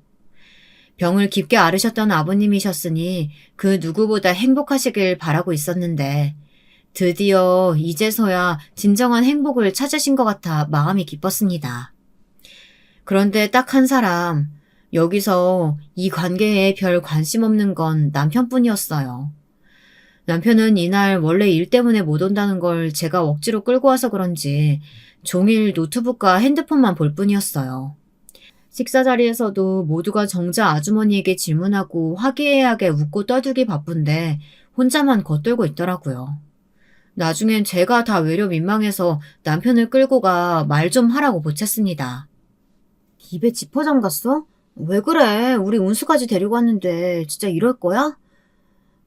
병을 깊게 앓으셨던 아버님이셨으니 그 누구보다 행복하시길 바라고 있었는데 드디어 이제서야 진정한 행복을 찾으신 것 같아 마음이 기뻤습니다. 그런데 딱 한 사람, 여기서 이 관계에 별 관심 없는 건 남편뿐이었어요. 남편은 이날 원래 일 때문에 못 온다는 걸 제가 억지로 끌고 와서 그런지 종일 노트북과 핸드폰만 볼 뿐이었어요. 식사 자리에서도 모두가 정자 아주머니에게 질문하고 화기애애하게 웃고 떠들기 바쁜데 혼자만 겉돌고 있더라고요. 나중엔 제가 다 외려 민망해서 남편을 끌고 가 말 좀 하라고 보챘습니다. 입에 지퍼 잠갔어? 왜 그래? 우리 운수까지 데리고 왔는데 진짜 이럴 거야?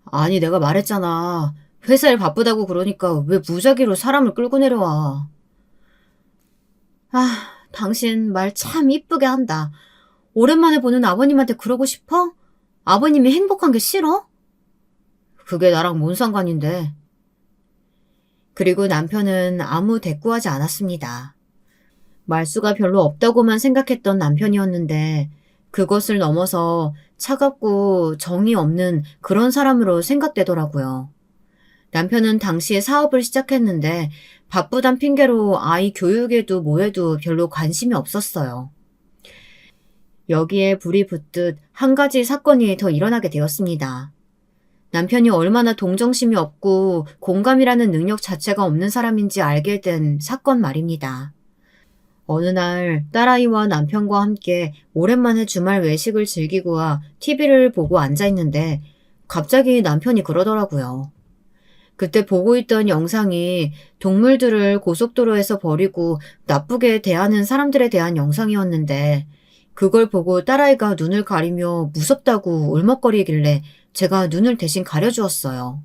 아니, 내가 말했잖아. 회사 일 바쁘다고 그러니까 왜 무작위로 사람을 끌고 내려와. 아, 당신 말 참 이쁘게 한다. 오랜만에 보는 아버님한테 그러고 싶어? 아버님이 행복한 게 싫어? 그게 나랑 뭔 상관인데. 그리고 남편은 아무 대꾸하지 않았습니다. 말수가 별로 없다고만 생각했던 남편이었는데 그것을 넘어서 차갑고 정이 없는 그런 사람으로 생각되더라고요. 남편은 당시에 사업을 시작했는데 바쁘단 핑계로 아이 교육에도 뭐에도 별로 관심이 없었어요. 여기에 불이 붙듯 한 가지 사건이 더 일어나게 되었습니다. 남편이 얼마나 동정심이 없고 공감이라는 능력 자체가 없는 사람인지 알게 된 사건 말입니다. 어느 날 딸아이와 남편과 함께 오랜만에 주말 외식을 즐기고와 TV를 보고 앉아있는데 갑자기 남편이 그러더라고요. 그때 보고 있던 영상이 동물들을 고속도로에서 버리고 나쁘게 대하는 사람들에 대한 영상이었는데 그걸 보고 딸아이가 눈을 가리며 무섭다고 울먹거리길래 제가 눈을 대신 가려주었어요.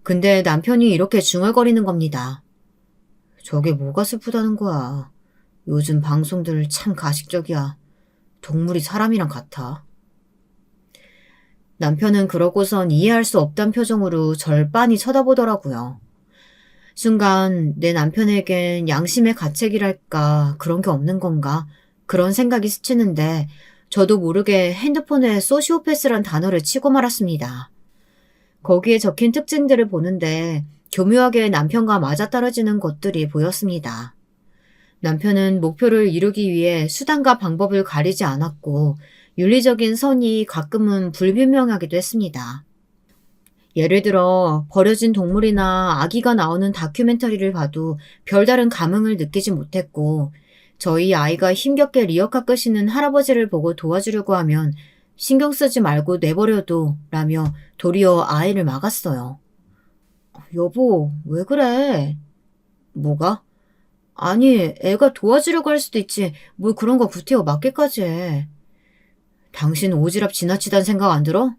근데 남편이 이렇게 중얼거리는 겁니다. 저게 뭐가 슬프다는 거야. 요즘 방송들 참 가식적이야. 동물이 사람이랑 같아. 남편은 그러고선 이해할 수 없단 표정으로 절 빤히 쳐다보더라고요. 순간 내 남편에겐 양심의 가책이랄까 그런 게 없는 건가 그런 생각이 스치는데 저도 모르게 핸드폰에 소시오패스란 단어를 치고 말았습니다. 거기에 적힌 특징들을 보는데 교묘하게 남편과 맞아떨어지는 것들이 보였습니다. 남편은 목표를 이루기 위해 수단과 방법을 가리지 않았고 윤리적인 선이 가끔은 불분명하기도 했습니다. 예를 들어 버려진 동물이나 아기가 나오는 다큐멘터리를 봐도 별다른 감흥을 느끼지 못했고 저희 아이가 힘겹게 리어카 끄시는 할아버지를 보고 도와주려고 하면 신경 쓰지 말고 내버려둬 라며 도리어 아이를 막았어요. 여보, 왜 그래? 뭐가? 아니, 애가 도와주려고 할 수도 있지 뭘 그런 거 구태여 맞기까지 해. 당신 오지랖 지나치단 생각 안 들어?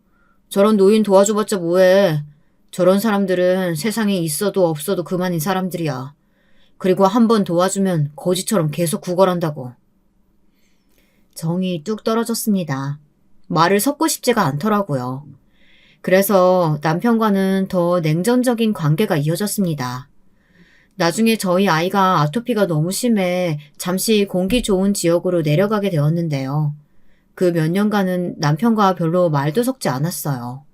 저런 노인 도와줘봤자 뭐해. 저런 사람들은 세상에 있어도 없어도 그만인 사람들이야. 그리고 한 번 도와주면 거지처럼 계속 구걸한다고. 정이 뚝 떨어졌습니다. 말을 섞고 싶지가 않더라고요. 그래서 남편과는 더 냉전적인 관계가 이어졌습니다. 나중에 저희 아이가 아토피가 너무 심해 잠시 공기 좋은 지역으로 내려가게 되었는데요. 그 몇 년간은 남편과 별로 말도 섞지 않았어요.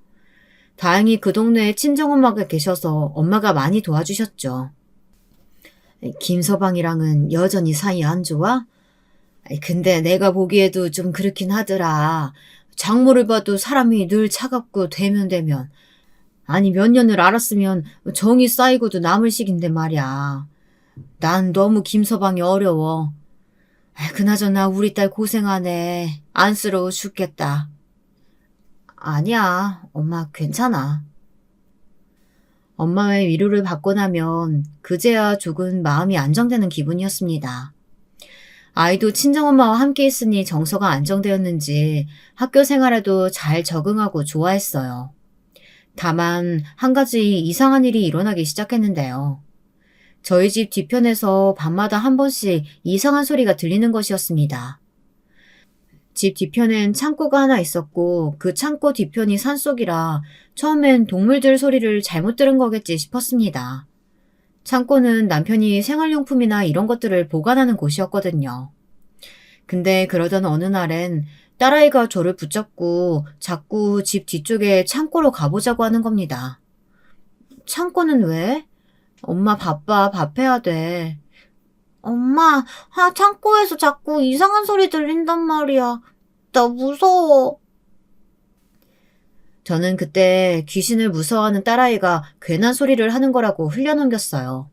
다행히 그 동네에 친정엄마가 계셔서 엄마가 많이 도와주셨죠. 김서방이랑은 여전히 사이 안 좋아? 근데 내가 보기에도 좀 그렇긴 하더라. 장모를 봐도 사람이 늘 차갑고 되면 아니 몇 년을 알았으면 정이 쌓이고도 남을 시긴데 말이야. 난 너무 김서방이 어려워. 그나저나 우리 딸 고생하네. 안쓰러워 죽겠다. 아니야, 엄마 괜찮아. 엄마의 위로를 받고 나면 그제야 조금 마음이 안정되는 기분이었습니다. 아이도 친정엄마와 함께 있으니 정서가 안정되었는지 학교 생활에도 잘 적응하고 좋아했어요. 다만 한 가지 이상한 일이 일어나기 시작했는데요. 저희 집 뒤편에서 밤마다 한 번씩 이상한 소리가 들리는 것이었습니다. 집 뒤편엔 창고가 하나 있었고 그 창고 뒤편이 산속이라 처음엔 동물들 소리를 잘못 들은 거겠지 싶었습니다. 창고는 남편이 생활용품이나 이런 것들을 보관하는 곳이었거든요. 근데 그러던 어느 날엔 딸아이가 저를 붙잡고 자꾸 집 뒤쪽에 창고로 가보자고 하는 겁니다. 창고는 왜? 엄마 바빠, 밥 해야 돼. 엄마, 창고에서 자꾸 이상한 소리 들린단 말이야. 나 무서워. 저는 그때 귀신을 무서워하는 딸아이가 괜한 소리를 하는 거라고 흘려넘겼어요.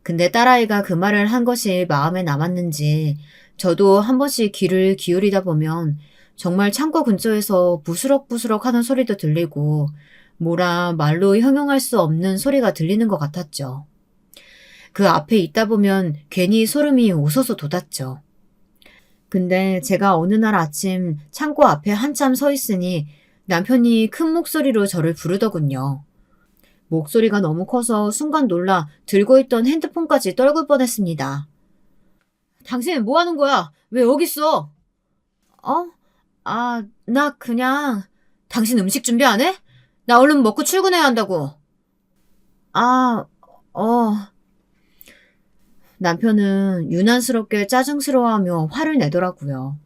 근데 딸아이가 그 말을 한 것이 마음에 남았는지 저도 한 번씩 귀를 기울이다 보면 정말 창고 근처에서 부스럭부스럭 하는 소리도 들리고 뭐라 말로 형용할 수 없는 소리가 들리는 것 같았죠. 그 앞에 있다 보면 괜히 소름이 오서서 돋았죠. 근데 제가 어느 날 아침 창고 앞에 한참 서 있으니 남편이 큰 목소리로 저를 부르더군요. 목소리가 너무 커서 순간 놀라 들고 있던 핸드폰까지 떨굴 뻔했습니다. 당신 뭐 하는 거야? 왜 여기 있어? 어? 나 그냥... 당신 음식 준비 안 해? 나 얼른 먹고 출근해야 한다고. 아, 어... 남편은 유난스럽게 짜증스러워하며 화를 내더라고요.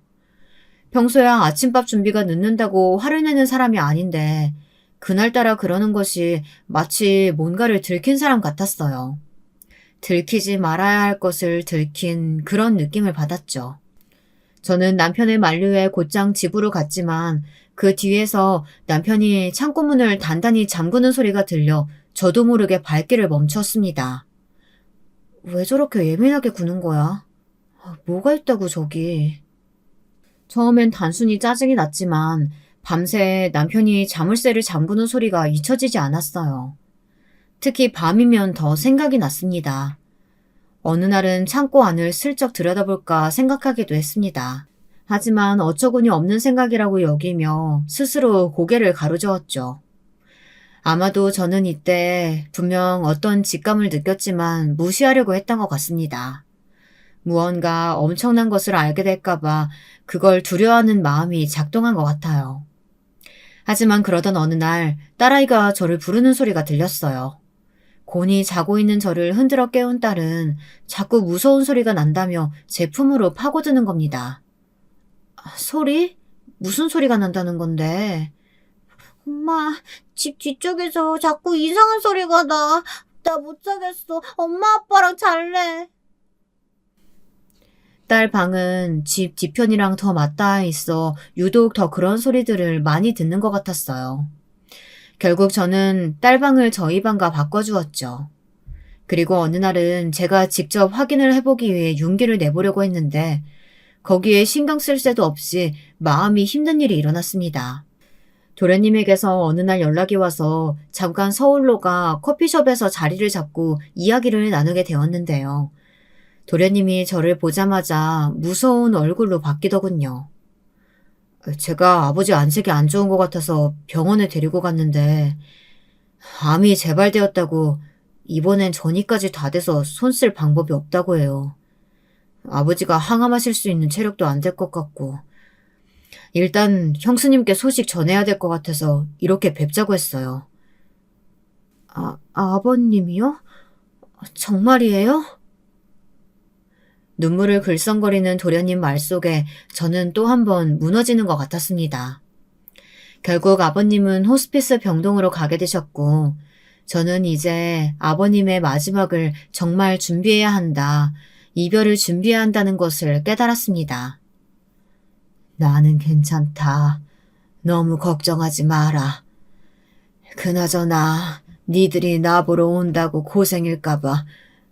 평소야 아침밥 준비가 늦는다고 화를 내는 사람이 아닌데 그날따라 그러는 것이 마치 뭔가를 들킨 사람 같았어요. 들키지 말아야 할 것을 들킨 그런 느낌을 받았죠. 저는 남편의 만류에 곧장 집으로 갔지만 그 뒤에서 남편이 창고문을 단단히 잠그는 소리가 들려 저도 모르게 발길을 멈췄습니다. 왜 저렇게 예민하게 구는 거야? 뭐가 있다고 저기. 처음엔 단순히 짜증이 났지만 밤새 남편이 자물쇠를 잠그는 소리가 잊혀지지 않았어요. 특히 밤이면 더 생각이 났습니다. 어느 날은 창고 안을 슬쩍 들여다볼까 생각하기도 했습니다. 하지만 어처구니 없는 생각이라고 여기며 스스로 고개를 가로저었죠. 아마도 저는 이때 분명 어떤 직감을 느꼈지만 무시하려고 했던 것 같습니다. 무언가 엄청난 것을 알게 될까봐 그걸 두려워하는 마음이 작동한 것 같아요. 하지만 그러던 어느 날 딸아이가 저를 부르는 소리가 들렸어요. 곤히 자고 있는 저를 흔들어 깨운 딸은 자꾸 무서운 소리가 난다며 제 품으로 파고드는 겁니다. 소리? 무슨 소리가 난다는 건데? 엄마, 집 뒤쪽에서 자꾸 이상한 소리가 나. 나 못 자겠어. 엄마 아빠랑 잘래. 딸 방은 집 뒤편이랑 더 맞닿아 있어 유독 더 그런 소리들을 많이 듣는 것 같았어요. 결국 저는 딸 방을 저희 방과 바꿔주었죠. 그리고 어느 날은 제가 직접 확인을 해보기 위해 용기를 내보려고 했는데 거기에 신경 쓸 새도 없이 마음이 힘든 일이 일어났습니다. 도련님에게서 어느 날 연락이 와서 잠깐 서울로 가 커피숍에서 자리를 잡고 이야기를 나누게 되었는데요. 도련님이 저를 보자마자 무서운 얼굴로 바뀌더군요. 제가 아버지 안색이 안 좋은 것 같아서 병원에 데리고 갔는데 암이 재발되었다고 이번엔 전이까지 다 돼서 손 쓸 방법이 없다고 해요. 아버지가 항암하실 수 있는 체력도 안 될 것 같고 일단 형수님께 소식 전해야 될 것 같아서 이렇게 뵙자고 했어요. 아버님이요? 정말이에요? 눈물을 글썽거리는 도련님 말 속에 저는 또 한 번 무너지는 것 같았습니다. 결국 아버님은 호스피스 병동으로 가게 되셨고 저는 이제 아버님의 마지막을 정말 준비해야 한다, 이별을 준비해야 한다는 것을 깨달았습니다. 나는 괜찮다. 너무 걱정하지 마라. 그나저나 니들이 나보러 온다고 고생일까봐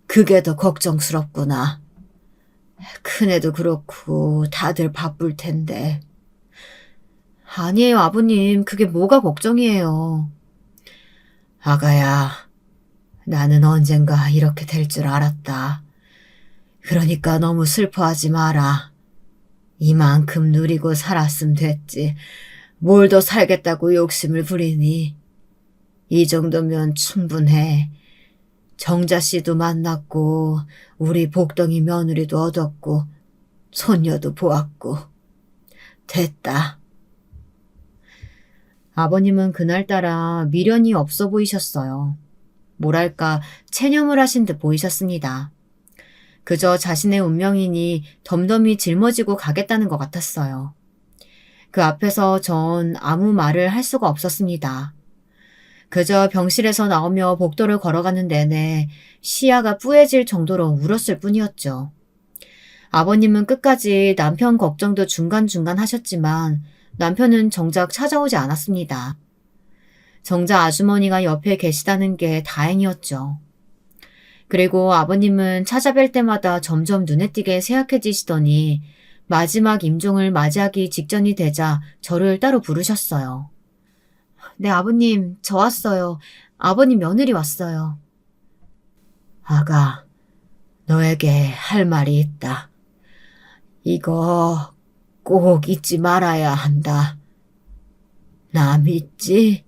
그게 더 걱정스럽구나. 큰애도 그렇고 다들 바쁠 텐데. 아니에요, 아버님. 그게 뭐가 걱정이에요. 아가야, 나는 언젠가 이렇게 될 줄 알았다. 그러니까 너무 슬퍼하지 마라. 이만큼 누리고 살았으면 됐지. 뭘 더 살겠다고 욕심을 부리니. 이 정도면 충분해. 정자 씨도 만났고 우리 복덩이 며느리도 얻었고 손녀도 보았고 됐다. 아버님은 그날따라 미련이 없어 보이셨어요. 뭐랄까 체념을 하신 듯 보이셨습니다. 그저 자신의 운명이니 덤덤히 짊어지고 가겠다는 것 같았어요. 그 앞에서 전 아무 말을 할 수가 없었습니다. 그저 병실에서 나오며 복도를 걸어가는 내내 시야가 뿌얘질 정도로 울었을 뿐이었죠. 아버님은 끝까지 남편 걱정도 중간중간 하셨지만 남편은 정작 찾아오지 않았습니다. 정작 아주머니가 옆에 계시다는 게 다행이었죠. 그리고 아버님은 찾아뵐 때마다 점점 눈에 띄게 쇠약해지시더니 마지막 임종을 맞이하기 직전이 되자 저를 따로 부르셨어요. 네, 아버님, 저 왔어요. 아버님 며느리 왔어요. 아가, 너에게 할 말이 있다. 이거 꼭 잊지 말아야 한다. 나 믿지?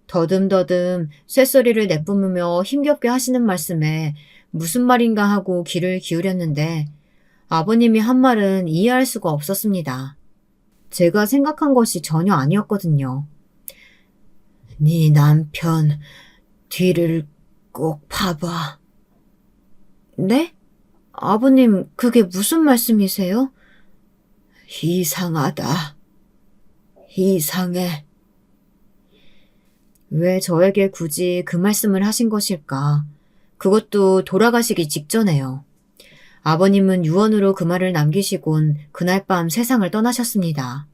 더듬더듬 쇳소리를 내뿜으며 힘겹게 하시는 말씀에 무슨 말인가 하고 귀를 기울였는데 아버님이 한 말은 이해할 수가 없었습니다. 제가 생각한 것이 전혀 아니었거든요. 네 남편 뒤를 꼭 봐봐. 네? 아버님, 그게 무슨 말씀이세요? 이상하다. 이상해. 왜 저에게 굳이 그 말씀을 하신 것일까? 그것도 돌아가시기 직전에요. 아버님은 유언으로 그 말을 남기시곤 그날 밤 세상을 떠나셨습니다.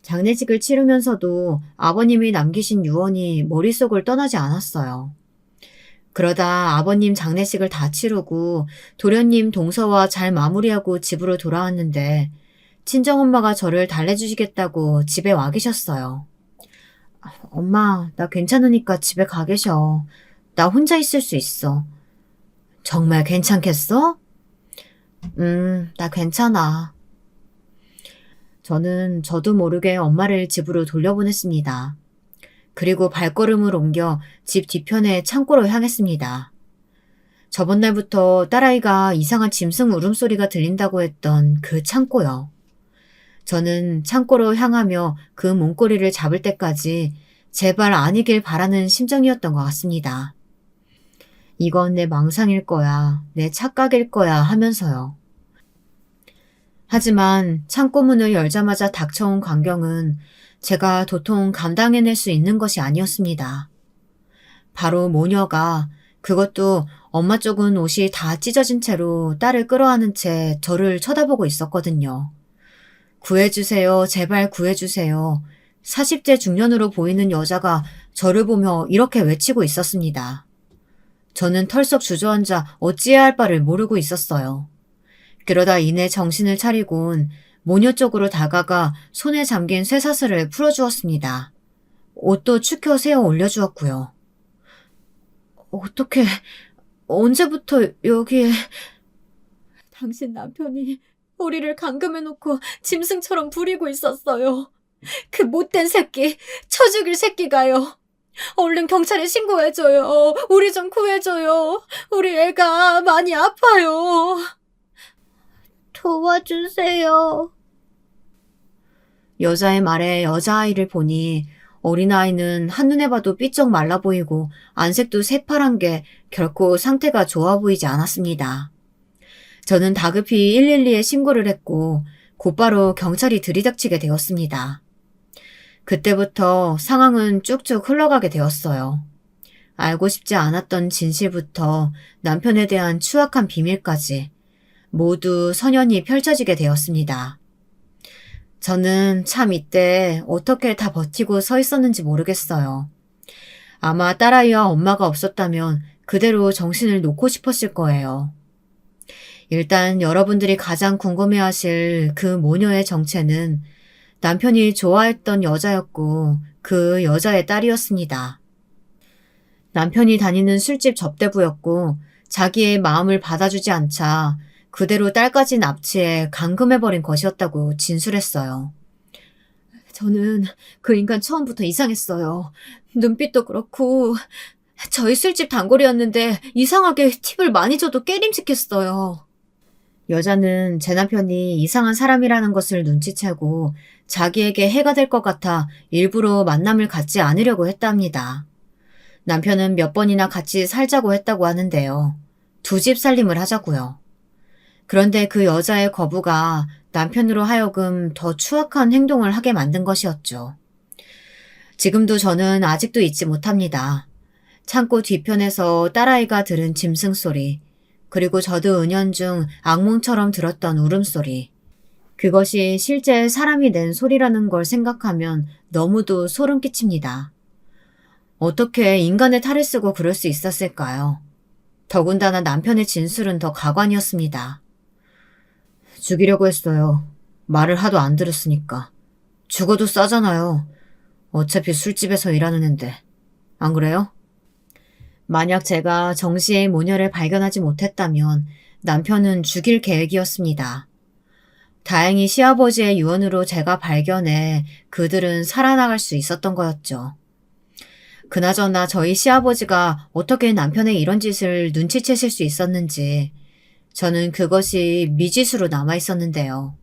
장례식을 치르면서도 아버님이 남기신 유언이 머릿속을 떠나지 않았어요. 그러다 아버님 장례식을 다 치르고 도련님 동서와 잘 마무리하고 집으로 돌아왔는데 친정엄마가 저를 달래주시겠다고 집에 와 계셨어요. 엄마, 나 괜찮으니까 집에 가 계셔. 나 혼자 있을 수 있어. 정말 괜찮겠어? 나 괜찮아. 저는 저도 모르게 엄마를 집으로 돌려보냈습니다. 그리고 발걸음을 옮겨 집 뒤편의 창고로 향했습니다. 저번 날부터 딸아이가 이상한 짐승 울음소리가 들린다고 했던 그 창고요. 저는 창고로 향하며 그 문고리를 잡을 때까지 제발 아니길 바라는 심정이었던 것 같습니다. 이건 내 망상일 거야, 내 착각일 거야 하면서요. 하지만 창고문을 열자마자 닥쳐온 광경은 제가 도통 감당해낼 수 있는 것이 아니었습니다. 바로 모녀가, 그것도 엄마 쪽은 옷이 다 찢어진 채로 딸을 끌어안은 채 저를 쳐다보고 있었거든요. 구해주세요. 제발 구해주세요. 40대 중년으로 보이는 여자가 저를 보며 이렇게 외치고 있었습니다. 저는 털썩 주저앉아 어찌해야 할 바를 모르고 있었어요. 그러다 이내 정신을 차리곤 모녀 쪽으로 다가가 손에 잠긴 쇠사슬을 풀어주었습니다. 옷도 축혀 세워 올려주었고요. 어떻게, 언제부터 여기에... 당신 남편이 우리를 감금해놓고 짐승처럼 부리고 있었어요. 그 못된 새끼, 쳐 죽일 새끼가요. 얼른 경찰에 신고해줘요. 우리 좀 구해줘요. 우리 애가 많이 아파요. 도와주세요. 여자의 말에 여자아이를 보니 어린아이는 한눈에 봐도 삐쩍 말라 보이고 안색도 새파란 게 결코 상태가 좋아 보이지 않았습니다. 저는 다급히 112에 신고를 했고 곧바로 경찰이 들이닥치게 되었습니다. 그때부터 상황은 쭉쭉 흘러가게 되었어요. 알고 싶지 않았던 진실부터 남편에 대한 추악한 비밀까지 모두 선연히 펼쳐지게 되었습니다. 저는 참 이때 어떻게 다 버티고 서 있었는지 모르겠어요. 아마 딸아이와 엄마가 없었다면 그대로 정신을 놓고 싶었을 거예요. 일단 여러분들이 가장 궁금해하실 그 모녀의 정체는 남편이 좋아했던 여자였고 그 여자의 딸이었습니다. 남편이 다니는 술집 접대부였고 자기의 마음을 받아주지 않자 그대로 딸까지 납치해 감금해버린 것이었다고 진술했어요. 저는 그 인간 처음부터 이상했어요. 눈빛도 그렇고 저희 술집 단골이었는데 이상하게 팁을 많이 줘도 깨림직했어요. 여자는 제 남편이 이상한 사람이라는 것을 눈치채고 자기에게 해가 될 것 같아 일부러 만남을 갖지 않으려고 했답니다. 남편은 몇 번이나 같이 살자고 했다고 하는데요. 두 집 살림을 하자고요. 그런데 그 여자의 거부가 남편으로 하여금 더 추악한 행동을 하게 만든 것이었죠. 지금도 저는 아직도 잊지 못합니다. 창고 뒤편에서 딸아이가 들은 짐승 소리, 그리고 저도 은연중 악몽처럼 들었던 울음소리. 그것이 실제 사람이 낸 소리라는 걸 생각하면 너무도 소름 끼칩니다. 어떻게 인간의 탈을 쓰고 그럴 수 있었을까요? 더군다나 남편의 진술은 더 가관이었습니다. 죽이려고 했어요. 말을 하도 안 들었으니까. 죽어도 싸잖아요. 어차피 술집에서 일하는 앤데. 안 그래요? 만약 제가 정시의 모녀를 발견하지 못했다면 남편은 죽일 계획이었습니다. 다행히 시아버지의 유언으로 제가 발견해 그들은 살아나갈 수 있었던 거였죠. 그나저나 저희 시아버지가 어떻게 남편의 이런 짓을 눈치채실 수 있었는지 저는 그것이 미지수로 남아있었는데요.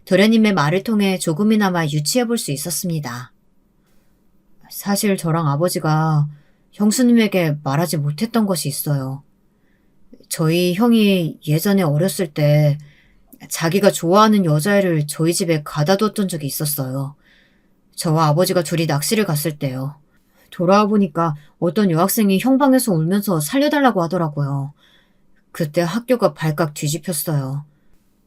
도련님의 말을 통해 조금이나마 유추해 볼 수 있었습니다. 사실 저랑 아버지가 형수님에게 말하지 못했던 것이 있어요. 저희 형이 예전에 어렸을 때 자기가 좋아하는 여자애를 저희 집에 가다 뒀던 적이 있었어요. 저와 아버지가 둘이 낚시를 갔을 때요. 돌아와 보니까 어떤 여학생이 형 방에서 울면서 살려달라고 하더라고요. 그때 학교가 발칵 뒤집혔어요.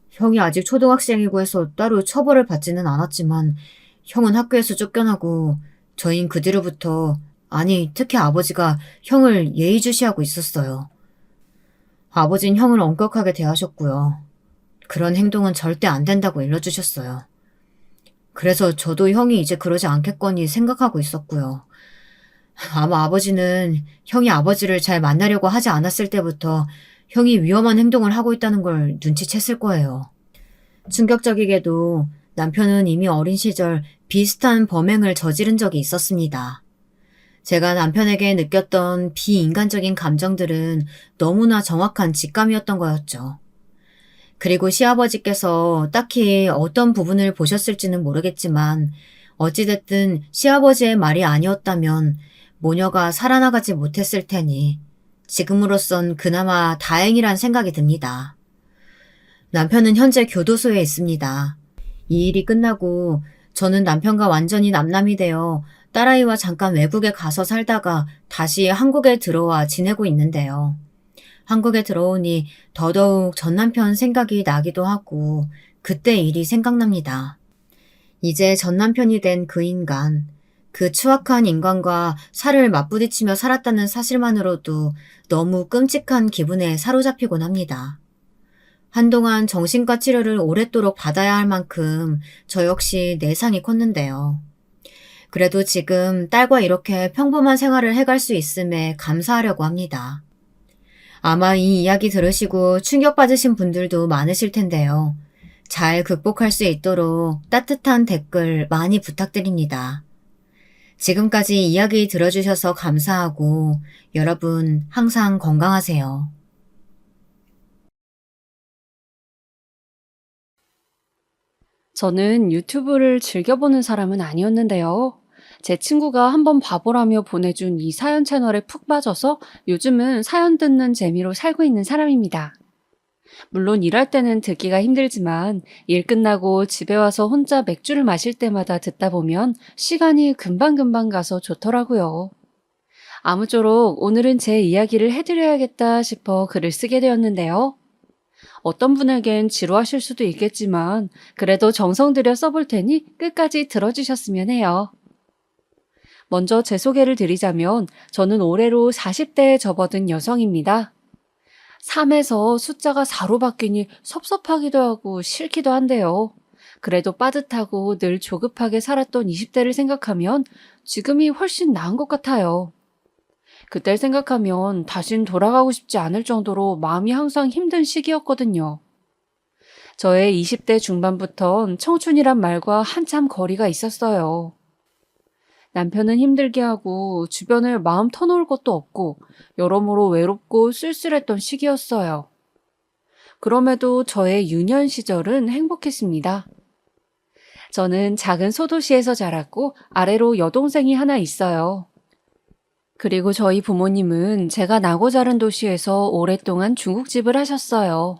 형이 아직 초등학생이고 해서 따로 처벌을 받지는 않았지만 형은 학교에서 쫓겨나고 저흰 그 뒤로부터, 아니 특히 아버지가 형을 예의주시하고 있었어요. 아버진 형을 엄격하게 대하셨고요. 그런 행동은 절대 안 된다고 일러주셨어요. 그래서 저도 형이 이제 그러지 않겠거니 생각하고 있었고요. 아마 아버지는 형이 아버지를 잘 만나려고 하지 않았을 때부터 형이 위험한 행동을 하고 있다는 걸 눈치챘을 거예요. 충격적이게도 남편은 이미 어린 시절 비슷한 범행을 저지른 적이 있었습니다. 제가 남편에게 느꼈던 비인간적인 감정들은 너무나 정확한 직감이었던 거였죠. 그리고 시아버지께서 딱히 어떤 부분을 보셨을지는 모르겠지만 어찌됐든 시아버지의 말이 아니었다면 모녀가 살아나가지 못했을 테니 지금으로선 그나마 다행이란 생각이 듭니다. 남편은 현재 교도소에 있습니다. 이 일이 끝나고 저는 남편과 완전히 남남이 되어 딸아이와 잠깐 외국에 가서 살다가 다시 한국에 들어와 지내고 있는데요. 한국에 들어오니 더더욱 전 남편 생각이 나기도 하고 그때 일이 생각납니다. 이제 전 남편이 된 그 인간, 그 추악한 인간과 살을 맞부딪히며 살았다는 사실만으로도 너무 끔찍한 기분에 사로잡히곤 합니다. 한동안 정신과 치료를 오랫도록 받아야 할 만큼 저 역시 내상이 컸는데요. 그래도 지금 딸과 이렇게 평범한 생활을 해갈 수 있음에 감사하려고 합니다. 아마 이 이야기 들으시고 충격받으신 분들도 많으실 텐데요. 잘 극복할 수 있도록 따뜻한 댓글 많이 부탁드립니다. 지금까지 이야기 들어주셔서 감사하고 여러분 항상 건강하세요. 저는 유튜브를 즐겨보는 사람은 아니었는데요. 제 친구가 한번 봐보라며 보내준 이 사연 채널에 푹 빠져서 요즘은 사연 듣는 재미로 살고 있는 사람입니다. 물론 일할 때는 듣기가 힘들지만 일 끝나고 집에 와서 혼자 맥주를 마실 때마다 듣다 보면 시간이 금방금방 가서 좋더라고요. 아무쪼록 오늘은 제 이야기를 해드려야겠다 싶어 글을 쓰게 되었는데요. 어떤 분에겐 지루하실 수도 있겠지만 그래도 정성 들여 써볼 테니 끝까지 들어주셨으면 해요. 먼저 제 소개를 드리자면 저는 올해로 40대에 접어든 여성입니다. 3에서 숫자가 4로 바뀌니 섭섭하기도 하고 싫기도 한데요. 그래도 빠듯하고 늘 조급하게 살았던 20대를 생각하면 지금이 훨씬 나은 것 같아요. 그때를 생각하면 다신 돌아가고 싶지 않을 정도로 마음이 항상 힘든 시기였거든요. 저의 20대 중반부턴 청춘이란 말과 한참 거리가 있었어요. 남편은 힘들게 하고 주변을 마음 터놓을 것도 없고 여러모로 외롭고 쓸쓸했던 시기였어요. 그럼에도 저의 유년 시절은 행복했습니다. 저는 작은 소도시에서 자랐고 아래로 여동생이 하나 있어요. 그리고 저희 부모님은 제가 나고 자란 도시에서 오랫동안 중국집을 하셨어요.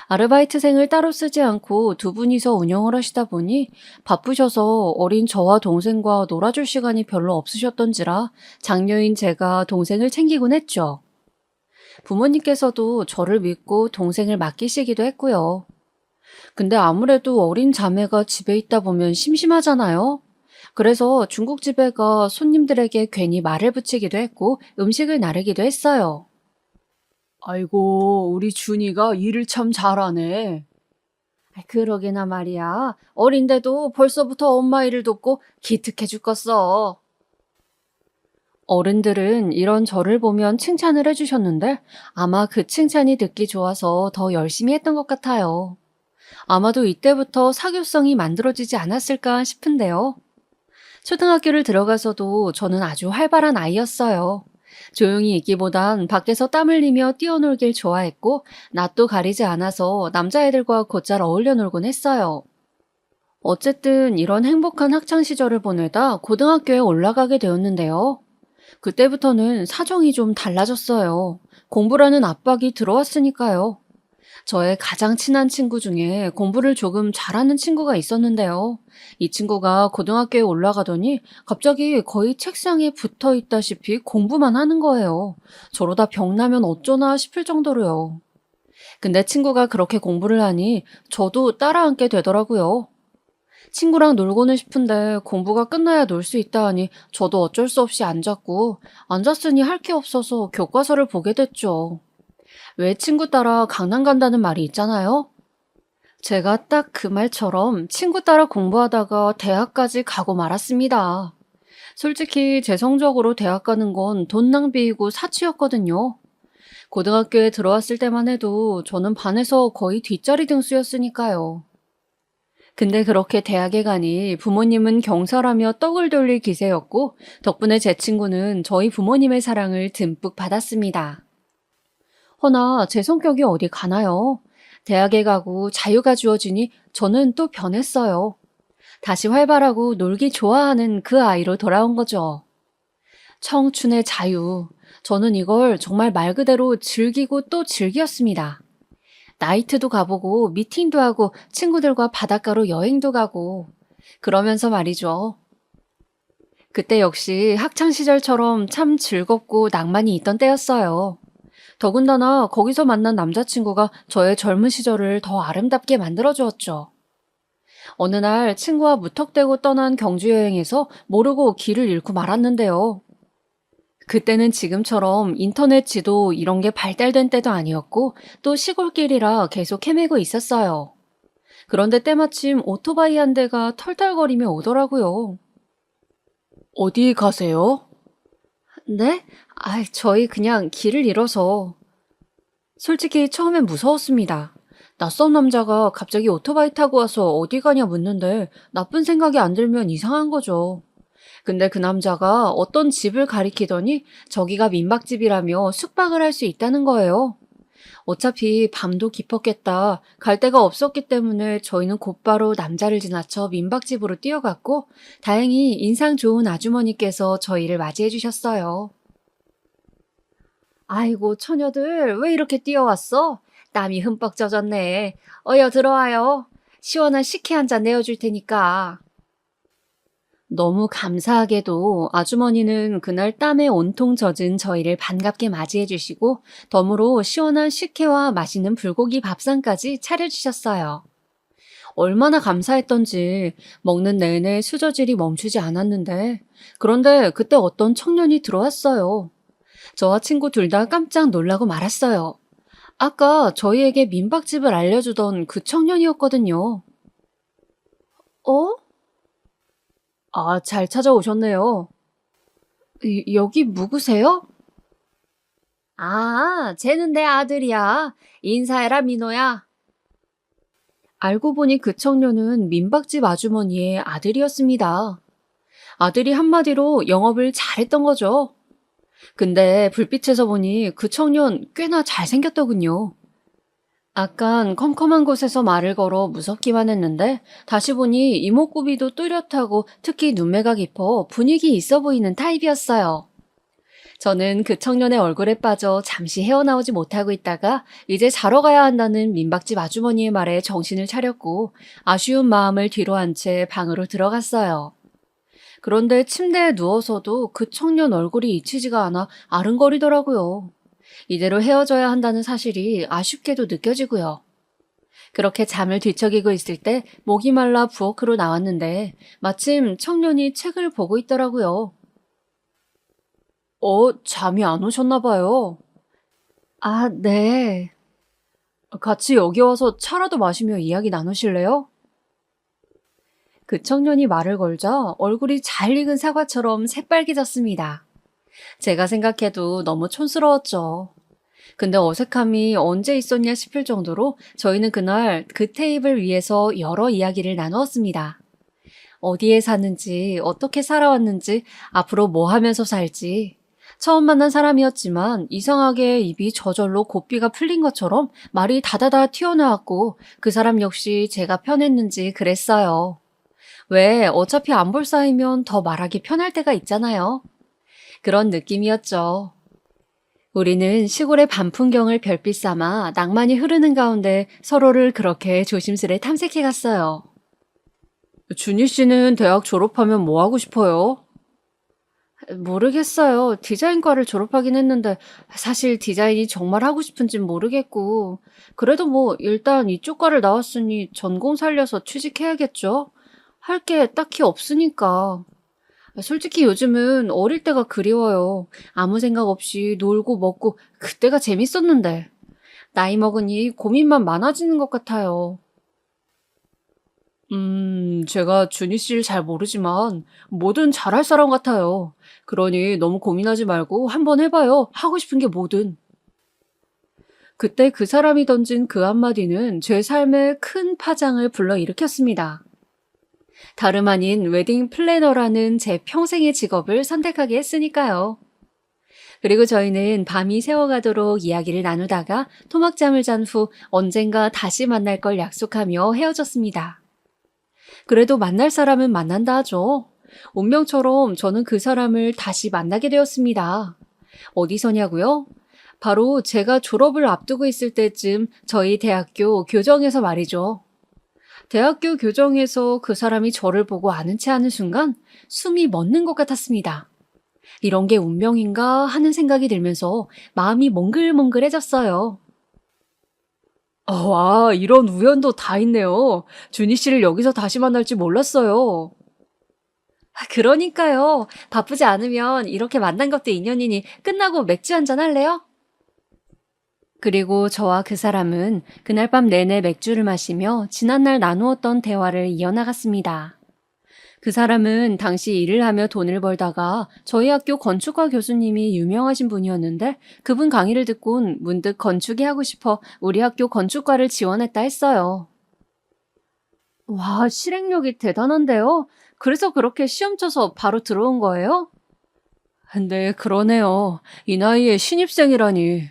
아르바이트생을 따로 쓰지 않고 두 분이서 운영을 하시다 보니 바쁘셔서 어린 저와 동생과 놀아줄 시간이 별로 없으셨던지라 장녀인 제가 동생을 챙기곤 했죠. 부모님께서도 저를 믿고 동생을 맡기시기도 했고요. 근데 아무래도 어린 자매가 집에 있다 보면 심심하잖아요. 그래서 중국집에 가 손님들에게 괜히 말을 붙이기도 했고 음식을 나르기도 했어요. 아이고, 우리 준이가 일을 참 잘하네. 그러게나 말이야. 어린데도 벌써부터 엄마 일을 돕고 기특해 죽겠어. 어른들은 이런 저를 보면 칭찬을 해주셨는데 아마 그 칭찬이 듣기 좋아서 더 열심히 했던 것 같아요. 아마도 이때부터 사교성이 만들어지지 않았을까 싶은데요. 초등학교를 들어가서도 저는 아주 활발한 아이였어요. 조용히 있기보단 밖에서 땀 흘리며 뛰어놀길 좋아했고 낯도 가리지 않아서 남자애들과 곧잘 어울려 놀곤 했어요. 어쨌든 이런 행복한 학창 시절을 보내다 고등학교에 올라가게 되었는데요. 그때부터는 사정이 좀 달라졌어요. 공부라는 압박이 들어왔으니까요. 저의 가장 친한 친구 중에 공부를 조금 잘하는 친구가 있었는데요. 이 친구가 고등학교에 올라가더니 갑자기 거의 책상에 붙어 있다시피 공부만 하는 거예요. 저러다 병나면 어쩌나 싶을 정도로요. 근데 친구가 그렇게 공부를 하니 저도 따라앉게 되더라고요. 친구랑 놀고는 싶은데 공부가 끝나야 놀 수 있다 하니 저도 어쩔 수 없이 앉았고 앉았으니 할 게 없어서 교과서를 보게 됐죠. 왜 친구 따라 강남 간다는 말이 있잖아요. 제가 딱 그 말처럼 친구 따라 공부하다가 대학까지 가고 말았습니다. 솔직히 제 성적으로 대학 가는 건 돈 낭비이고 사치였거든요. 고등학교에 들어왔을 때만 해도 저는 반에서 거의 뒷자리 등수였으니까요. 근데 그렇게 대학에 가니 부모님은 경설하며 떡을 돌릴 기세였고 덕분에 제 친구는 저희 부모님의 사랑을 듬뿍 받았습니다. 허나 제 성격이 어디 가나요? 대학에 가고 자유가 주어지니 저는 또 변했어요. 다시 활발하고 놀기 좋아하는 그 아이로 돌아온 거죠. 청춘의 자유. 저는 이걸 정말 말 그대로 즐기고 또 즐겼습니다. 나이트도 가보고 미팅도 하고 친구들과 바닷가로 여행도 가고 그러면서 말이죠. 그때 역시 학창시절처럼 참 즐겁고 낭만이 있던 때였어요. 더군다나 거기서 만난 남자친구가 저의 젊은 시절을 더 아름답게 만들어주었죠. 어느 날 친구와 무턱대고 떠난 경주 여행에서 모르고 길을 잃고 말았는데요. 그때는 지금처럼 인터넷 지도 이런 게 발달된 때도 아니었고 또 시골길이라 계속 헤매고 있었어요. 그런데 때마침 오토바이 한 대가 털털거리며 오더라고요. 어디 가세요? 네? 저희 그냥 길을 잃어서. 솔직히 처음엔 무서웠습니다. 낯선 남자가 갑자기 오토바이 타고 와서 어디 가냐 묻는데 나쁜 생각이 안 들면 이상한 거죠. 근데 그 남자가 어떤 집을 가리키더니 저기가 민박집이라며 숙박을 할 수 있다는 거예요. 어차피 밤도 깊었겠다. 갈 데가 없었기 때문에 저희는 곧바로 남자를 지나쳐 민박집으로 뛰어갔고 다행히 인상 좋은 아주머니께서 저희를 맞이해 주셨어요. 아이고 처녀들 왜 이렇게 뛰어왔어? 땀이 흠뻑 젖었네. 어여 들어와요. 시원한 식혜 한 잔 내어줄 테니까. 너무 감사하게도 아주머니는 그날 땀에 온통 젖은 저희를 반갑게 맞이해 주시고 덤으로 시원한 식혜와 맛있는 불고기 밥상까지 차려주셨어요. 얼마나 감사했던지 먹는 내내 수저질이 멈추지 않았는데 그런데 그때 어떤 청년이 들어왔어요. 저와 친구 둘 다 깜짝 놀라고 말았어요. 아까 저희에게 민박집을 알려주던 그 청년이었거든요. 어? 잘 찾아오셨네요. 여기 누구세요? 쟤는 내 아들이야. 인사해라, 민호야. 알고 보니 그 청년은 민박집 아주머니의 아들이었습니다. 아들이 한마디로 영업을 잘했던 거죠. 근데 불빛에서 보니 그 청년 꽤나 잘생겼더군요. 아깐 컴컴한 곳에서 말을 걸어 무섭기만 했는데 다시 보니 이목구비도 뚜렷하고 특히 눈매가 깊어 분위기 있어 보이는 타입이었어요. 저는 그 청년의 얼굴에 빠져 잠시 헤어나오지 못하고 있다가 이제 자러 가야 한다는 민박집 아주머니의 말에 정신을 차렸고 아쉬운 마음을 뒤로 한 채 방으로 들어갔어요. 그런데 침대에 누워서도 그 청년 얼굴이 잊히지가 않아 아른거리더라고요. 이대로 헤어져야 한다는 사실이 아쉽게도 느껴지고요. 그렇게 잠을 뒤척이고 있을 때 목이 말라 부엌으로 나왔는데 마침 청년이 책을 보고 있더라고요. 잠이 안 오셨나 봐요. 아, 네. 같이 여기 와서 차라도 마시며 이야기 나누실래요? 그 청년이 말을 걸자 얼굴이 잘 익은 사과처럼 새빨개졌습니다. 제가 생각해도 너무 촌스러웠죠. 근데 어색함이 언제 있었냐 싶을 정도로 저희는 그날 그 테이블 위에서 여러 이야기를 나누었습니다. 어디에 사는지, 어떻게 살아왔는지, 앞으로 뭐 하면서 살지. 처음 만난 사람이었지만 이상하게 입이 저절로 고삐가 풀린 것처럼 말이 다다다 튀어나왔고 그 사람 역시 제가 편했는지 그랬어요. 왜 어차피 안 볼 사이면 더 말하기 편할 때가 있잖아요. 그런 느낌이었죠. 우리는 시골의 밤 풍경을 별빛 삼아 낭만이 흐르는 가운데 서로를 그렇게 조심스레 탐색해 갔어요. 준희 씨는 대학 졸업하면 뭐 하고 싶어요? 모르겠어요. 디자인과를 졸업하긴 했는데 사실 디자인이 정말 하고 싶은진 모르겠고 그래도 뭐 일단 이쪽 과를 나왔으니 전공 살려서 취직해야겠죠? 할 게 딱히 없으니까. 솔직히 요즘은 어릴 때가 그리워요. 아무 생각 없이 놀고 먹고 그때가 재밌었는데. 나이 먹으니 고민만 많아지는 것 같아요. 제가 준희 씨를 잘 모르지만 뭐든 잘할 사람 같아요. 그러니 너무 고민하지 말고 한번 해봐요. 하고 싶은 게 뭐든. 그때 그 사람이 던진 그 한마디는 제 삶에 큰 파장을 불러일으켰습니다. 다름 아닌 웨딩 플래너라는 제 평생의 직업을 선택하게 했으니까요. 그리고 저희는 밤이 새워가도록 이야기를 나누다가 토막잠을 잔 후 언젠가 다시 만날 걸 약속하며 헤어졌습니다. 그래도 만날 사람은 만난다 하죠. 운명처럼 저는 그 사람을 다시 만나게 되었습니다. 어디서냐고요? 바로 제가 졸업을 앞두고 있을 때쯤 저희 대학교 교정에서 말이죠. 대학교 교정에서 그 사람이 저를 보고 아는 체 하는 순간 숨이 멎는 것 같았습니다. 이런 게 운명인가 하는 생각이 들면서 마음이 몽글몽글해졌어요. 와, 이런 우연도 다 있네요. 준희 씨를 여기서 다시 만날지 몰랐어요. 그러니까요. 바쁘지 않으면 이렇게 만난 것도 인연이니 끝나고 맥주 한잔 할래요? 그리고 저와 그 사람은 그날 밤 내내 맥주를 마시며 지난날 나누었던 대화를 이어나갔습니다. 그 사람은 당시 일을 하며 돈을 벌다가 저희 학교 건축과 교수님이 유명하신 분이었는데 그분 강의를 듣곤 문득 건축이 하고 싶어 우리 학교 건축과를 지원했다 했어요. 와, 실행력이 대단한데요? 그래서 그렇게 시험 쳐서 바로 들어온 거예요? 근데 그러네요. 이 나이에 신입생이라니.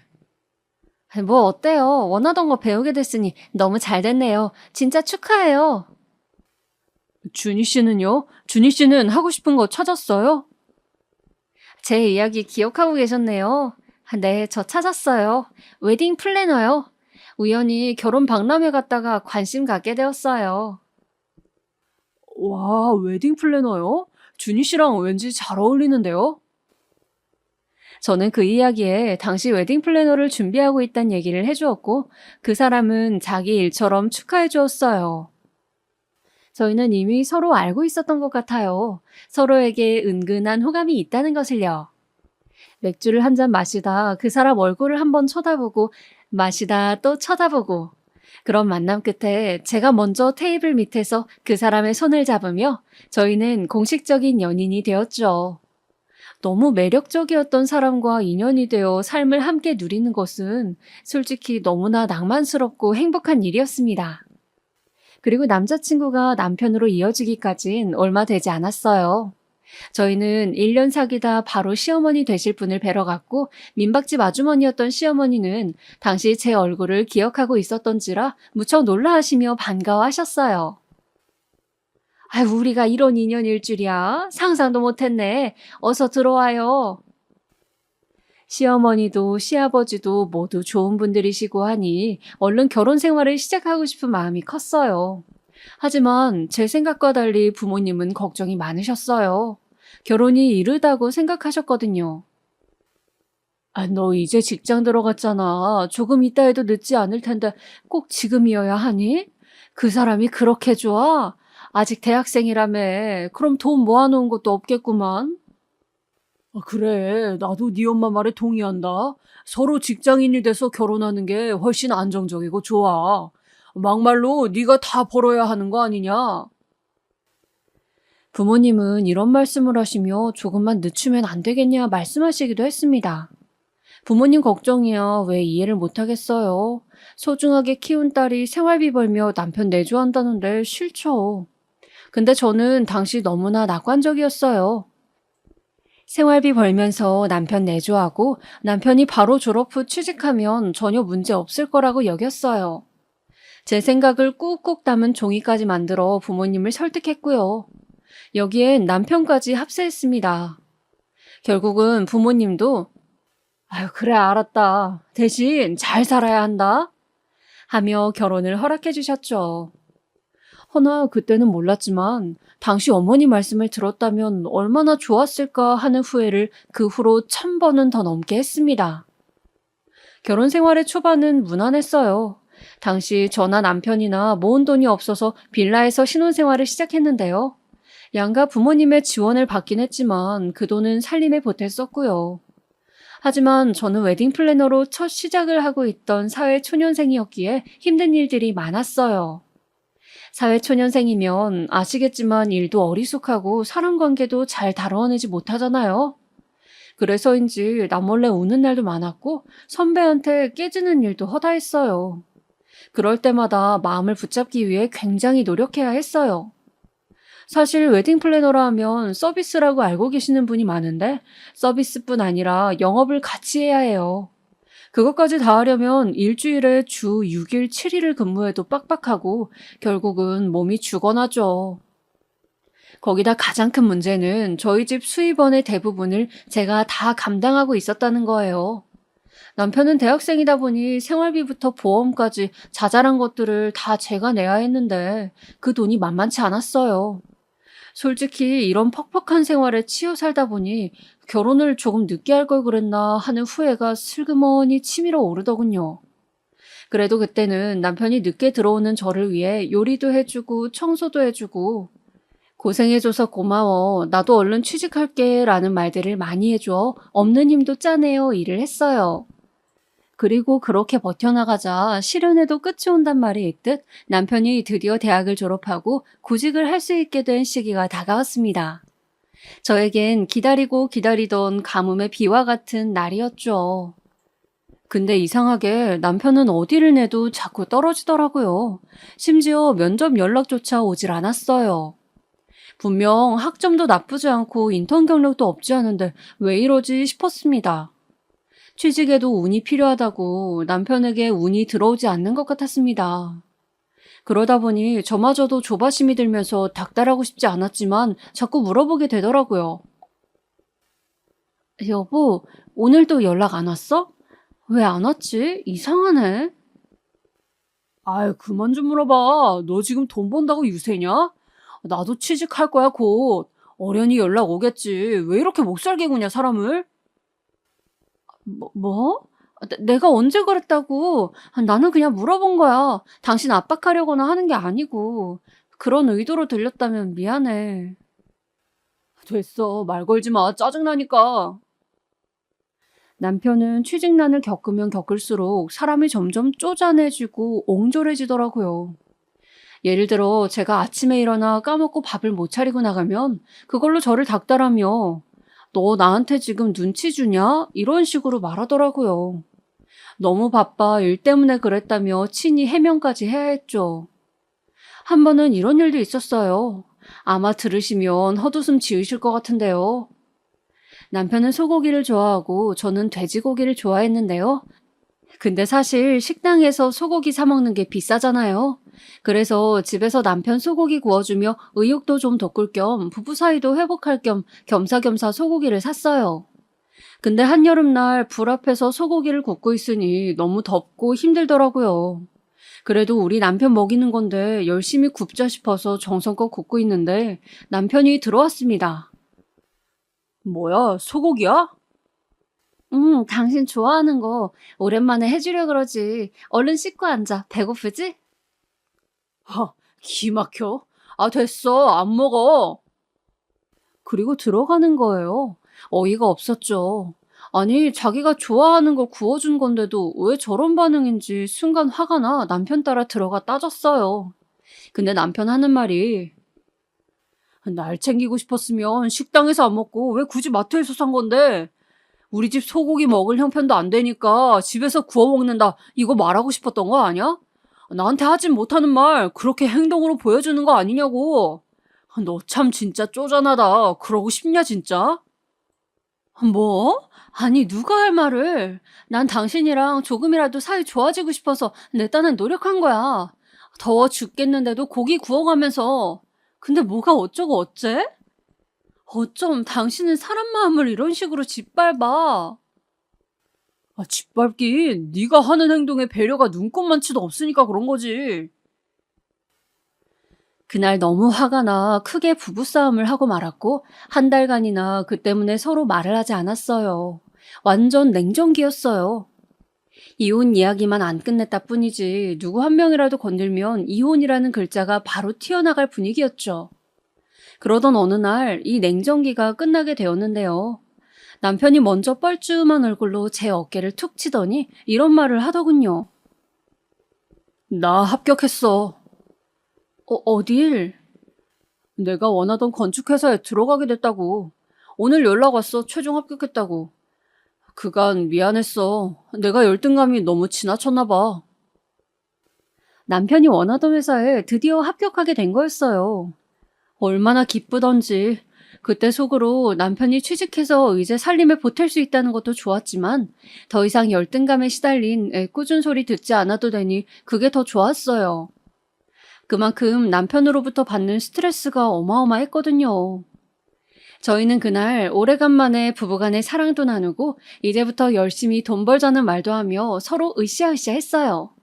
뭐 어때요? 원하던 거 배우게 됐으니 너무 잘 됐네요. 진짜 축하해요. 준희 씨는요? 준희 씨는 하고 싶은 거 찾았어요? 제 이야기 기억하고 계셨네요. 네, 저 찾았어요. 웨딩 플래너요. 우연히 결혼 박람회 갔다가 관심 갖게 되었어요. 와, 웨딩 플래너요? 준희 씨랑 왠지 잘 어울리는데요? 저는 그 이야기에 당시 웨딩 플래너를 준비하고 있다는 얘기를 해주었고 그 사람은 자기 일처럼 축하해 주었어요. 저희는 이미 서로 알고 있었던 것 같아요. 서로에게 은근한 호감이 있다는 것을요. 맥주를 한 잔 마시다 그 사람 얼굴을 한번 쳐다보고 마시다 또 쳐다보고 그런 만남 끝에 제가 먼저 테이블 밑에서 그 사람의 손을 잡으며 저희는 공식적인 연인이 되었죠. 너무 매력적이었던 사람과 인연이 되어 삶을 함께 누리는 것은 솔직히 너무나 낭만스럽고 행복한 일이었습니다. 그리고 남자친구가 남편으로 이어지기까진 얼마 되지 않았어요. 저희는 1년 사귀다 바로 시어머니 되실 분을 뵈러 갔고 민박집 아주머니였던 시어머니는 당시 제 얼굴을 기억하고 있었던지라 무척 놀라하시며 반가워하셨어요. 아유, 우리가 이런 인연일 줄이야. 상상도 못했네. 어서 들어와요. 시어머니도 시아버지도 모두 좋은 분들이시고 하니 얼른 결혼 생활을 시작하고 싶은 마음이 컸어요. 하지만 제 생각과 달리 부모님은 걱정이 많으셨어요. 결혼이 이르다고 생각하셨거든요. 아, 너 이제 직장 들어갔잖아. 조금 있다 해도 늦지 않을 텐데 꼭 지금이어야 하니? 그 사람이 그렇게 좋아? 아직 대학생이라며. 그럼 돈 모아놓은 것도 없겠구만. 아, 그래. 나도 네 엄마 말에 동의한다. 서로 직장인이 돼서 결혼하는 게 훨씬 안정적이고 좋아. 막말로 네가 다 벌어야 하는 거 아니냐? 부모님은 이런 말씀을 하시며 조금만 늦추면 안 되겠냐 말씀하시기도 했습니다. 부모님 걱정이야 왜 이해를 못하겠어요. 소중하게 키운 딸이 생활비 벌며 남편 내조한다는데 싫죠. 근데 저는 당시 너무나 낙관적이었어요. 생활비 벌면서 남편 내조하고 남편이 바로 졸업 후 취직하면 전혀 문제 없을 거라고 여겼어요. 제 생각을 꾹꾹 담은 종이까지 만들어 부모님을 설득했고요. 여기엔 남편까지 합세했습니다. 결국은 부모님도 아유, 그래, 알았다. 대신 잘 살아야 한다. 하며 결혼을 허락해 주셨죠. 허나 그때는 몰랐지만 당시 어머니 말씀을 들었다면 얼마나 좋았을까 하는 후회를 그 후로 1000번은 더 넘게 했습니다. 결혼 생활의 초반은 무난했어요. 당시 저나 남편이나 모은 돈이 없어서 빌라에서 신혼생활을 시작했는데요. 양가 부모님의 지원을 받긴 했지만 그 돈은 살림에 보탰었고요. 하지만 저는 웨딩 플래너로 첫 시작을 하고 있던 사회초년생이었기에 힘든 일들이 많았어요. 사회초년생이면 아시겠지만 일도 어리숙하고 사람 관계도 잘 다뤄내지 못하잖아요. 그래서인지 나 몰래 우는 날도 많았고 선배한테 깨지는 일도 허다했어요. 그럴 때마다 마음을 붙잡기 위해 굉장히 노력해야 했어요. 사실 웨딩 플래너라 하면 서비스라고 알고 계시는 분이 많은데 서비스뿐 아니라 영업을 같이 해야 해요. 그것까지 다 하려면 일주일에 주 6일, 7일을 근무해도 빡빡하고 결국은 몸이 죽어나죠. 거기다 가장 큰 문제는 저희 집 수입원의 대부분을 제가 다 감당하고 있었다는 거예요. 남편은 대학생이다 보니 생활비부터 보험까지 자잘한 것들을 다 제가 내야 했는데 그 돈이 만만치 않았어요. 솔직히 이런 퍽퍽한 생활에 치여 살다 보니 결혼을 조금 늦게 할 걸 그랬나 하는 후회가 슬그머니 치밀어 오르더군요. 그래도 그때는 남편이 늦게 들어오는 저를 위해 요리도 해주고 청소도 해주고 고생해줘서 고마워. 나도 얼른 취직할게 라는 말들을 많이 해줘 없는 힘도 짜내어 일을 했어요. 그리고 그렇게 버텨나가자 시련에도 끝이 온단 말이 있듯 남편이 드디어 대학을 졸업하고 구직을 할 수 있게 된 시기가 다가왔습니다. 저에겐 기다리고 기다리던 가뭄의 비와 같은 날이었죠. 근데 이상하게 남편은 어디를 내도 자꾸 떨어지더라고요. 심지어 면접 연락조차 오질 않았어요. 분명 학점도 나쁘지 않고 인턴 경력도 없지 않은데 왜 이러지 싶었습니다. 취직에도 운이 필요하다고 남편에게 운이 들어오지 않는 것 같았습니다. 그러다 보니 저마저도 조바심이 들면서 닥달하고 싶지 않았지만 자꾸 물어보게 되더라고요. 여보, 오늘도 연락 안 왔어? 왜 안 왔지? 이상하네. 아유, 그만 좀 물어봐. 너 지금 돈 번다고 유세냐? 나도 취직할 거야, 곧. 어련히 연락 오겠지. 왜 이렇게 못살게 구냐, 사람을? 뭐? 내가 언제 그랬다고? 나는 그냥 물어본 거야. 당신 압박하려거나 하는 게 아니고. 그런 의도로 들렸다면 미안해. 됐어. 말 걸지 마. 짜증나니까. 남편은 취직난을 겪으면 겪을수록 사람이 점점 쪼잔해지고 옹졸해지더라고요. 예를 들어 제가 아침에 일어나 까먹고 밥을 못 차리고 나가면 그걸로 저를 닥달하며 너 나한테 지금 눈치 주냐? 이런 식으로 말하더라고요. 너무 바빠 일 때문에 그랬다며 친히 해명까지 해야 했죠. 한 번은 이런 일도 있었어요. 아마 들으시면 헛웃음 지으실 것 같은데요. 남편은 소고기를 좋아하고 저는 돼지고기를 좋아했는데요. 근데 사실 식당에서 소고기 사 먹는 게 비싸잖아요. 그래서 집에서 남편 소고기 구워주며 의욕도 좀 돋굴 겸 부부 사이도 회복할 겸 겸사겸사 소고기를 샀어요. 근데 한여름날 불 앞에서 소고기를 굽고 있으니 너무 덥고 힘들더라고요. 그래도 우리 남편 먹이는 건데 열심히 굽자 싶어서 정성껏 굽고 있는데 남편이 들어왔습니다. 뭐야, 소고기야? 당신 좋아하는 거 오랜만에 해주려 그러지. 얼른 씻고 앉아. 배고프지? 기 막혀. 됐어. 안 먹어. 그리고 들어가는 거예요. 어이가 없었죠. 아니, 자기가 좋아하는 걸 구워준 건데도 왜 저런 반응인지 순간 화가 나 남편 따라 들어가 따졌어요. 근데 남편 하는 말이 날 챙기고 싶었으면 식당에서 안 먹고 왜 굳이 마트에서 산 건데? 우리 집 소고기 먹을 형편도 안 되니까 집에서 구워 먹는다. 이거 말하고 싶었던 거 아니야? 나한테 하진 못하는 말 그렇게 행동으로 보여주는 거 아니냐고. 너 참 진짜 쪼잔하다. 그러고 싶냐 진짜? 뭐? 아니 누가 할 말을. 난 당신이랑 조금이라도 사이 좋아지고 싶어서 내 딴엔 노력한 거야. 더워 죽겠는데도 고기 구워가면서. 근데 뭐가 어쩌고 어째? 어쩜 당신은 사람 마음을 이런 식으로 짓밟아. 짓밟긴 네가 하는 행동에 배려가 눈꼽만치도 없으니까 그런 거지. 그날 너무 화가 나 크게 부부싸움을 하고 말았고 한 달간이나 그 때문에 서로 말을 하지 않았어요. 완전 냉정기였어요. 이혼 이야기만 안 끝냈다 뿐이지 누구 한 명이라도 건들면 이혼이라는 글자가 바로 튀어나갈 분위기였죠. 그러던 어느 날 이 냉정기가 끝나게 되었는데요. 남편이 먼저 뻘쭘한 얼굴로 제 어깨를 툭 치더니 이런 말을 하더군요. 나 합격했어. 어딜? 내가 원하던 건축회사에 들어가게 됐다고. 오늘 연락 왔어. 최종 합격했다고. 그간 미안했어. 내가 열등감이 너무 지나쳤나 봐. 남편이 원하던 회사에 드디어 합격하게 된 거였어요. 얼마나 기쁘던지. 그때 속으로 남편이 취직해서 이제 살림에 보탤 수 있다는 것도 좋았지만 더 이상 열등감에 시달린 애꿎은 소리 듣지 않아도 되니 그게 더 좋았어요. 그만큼 남편으로부터 받는 스트레스가 어마어마했거든요. 저희는 그날 오래간만에 부부간의 사랑도 나누고 이제부터 열심히 돈 벌자는 말도 하며 서로 으쌰으쌰 했어요.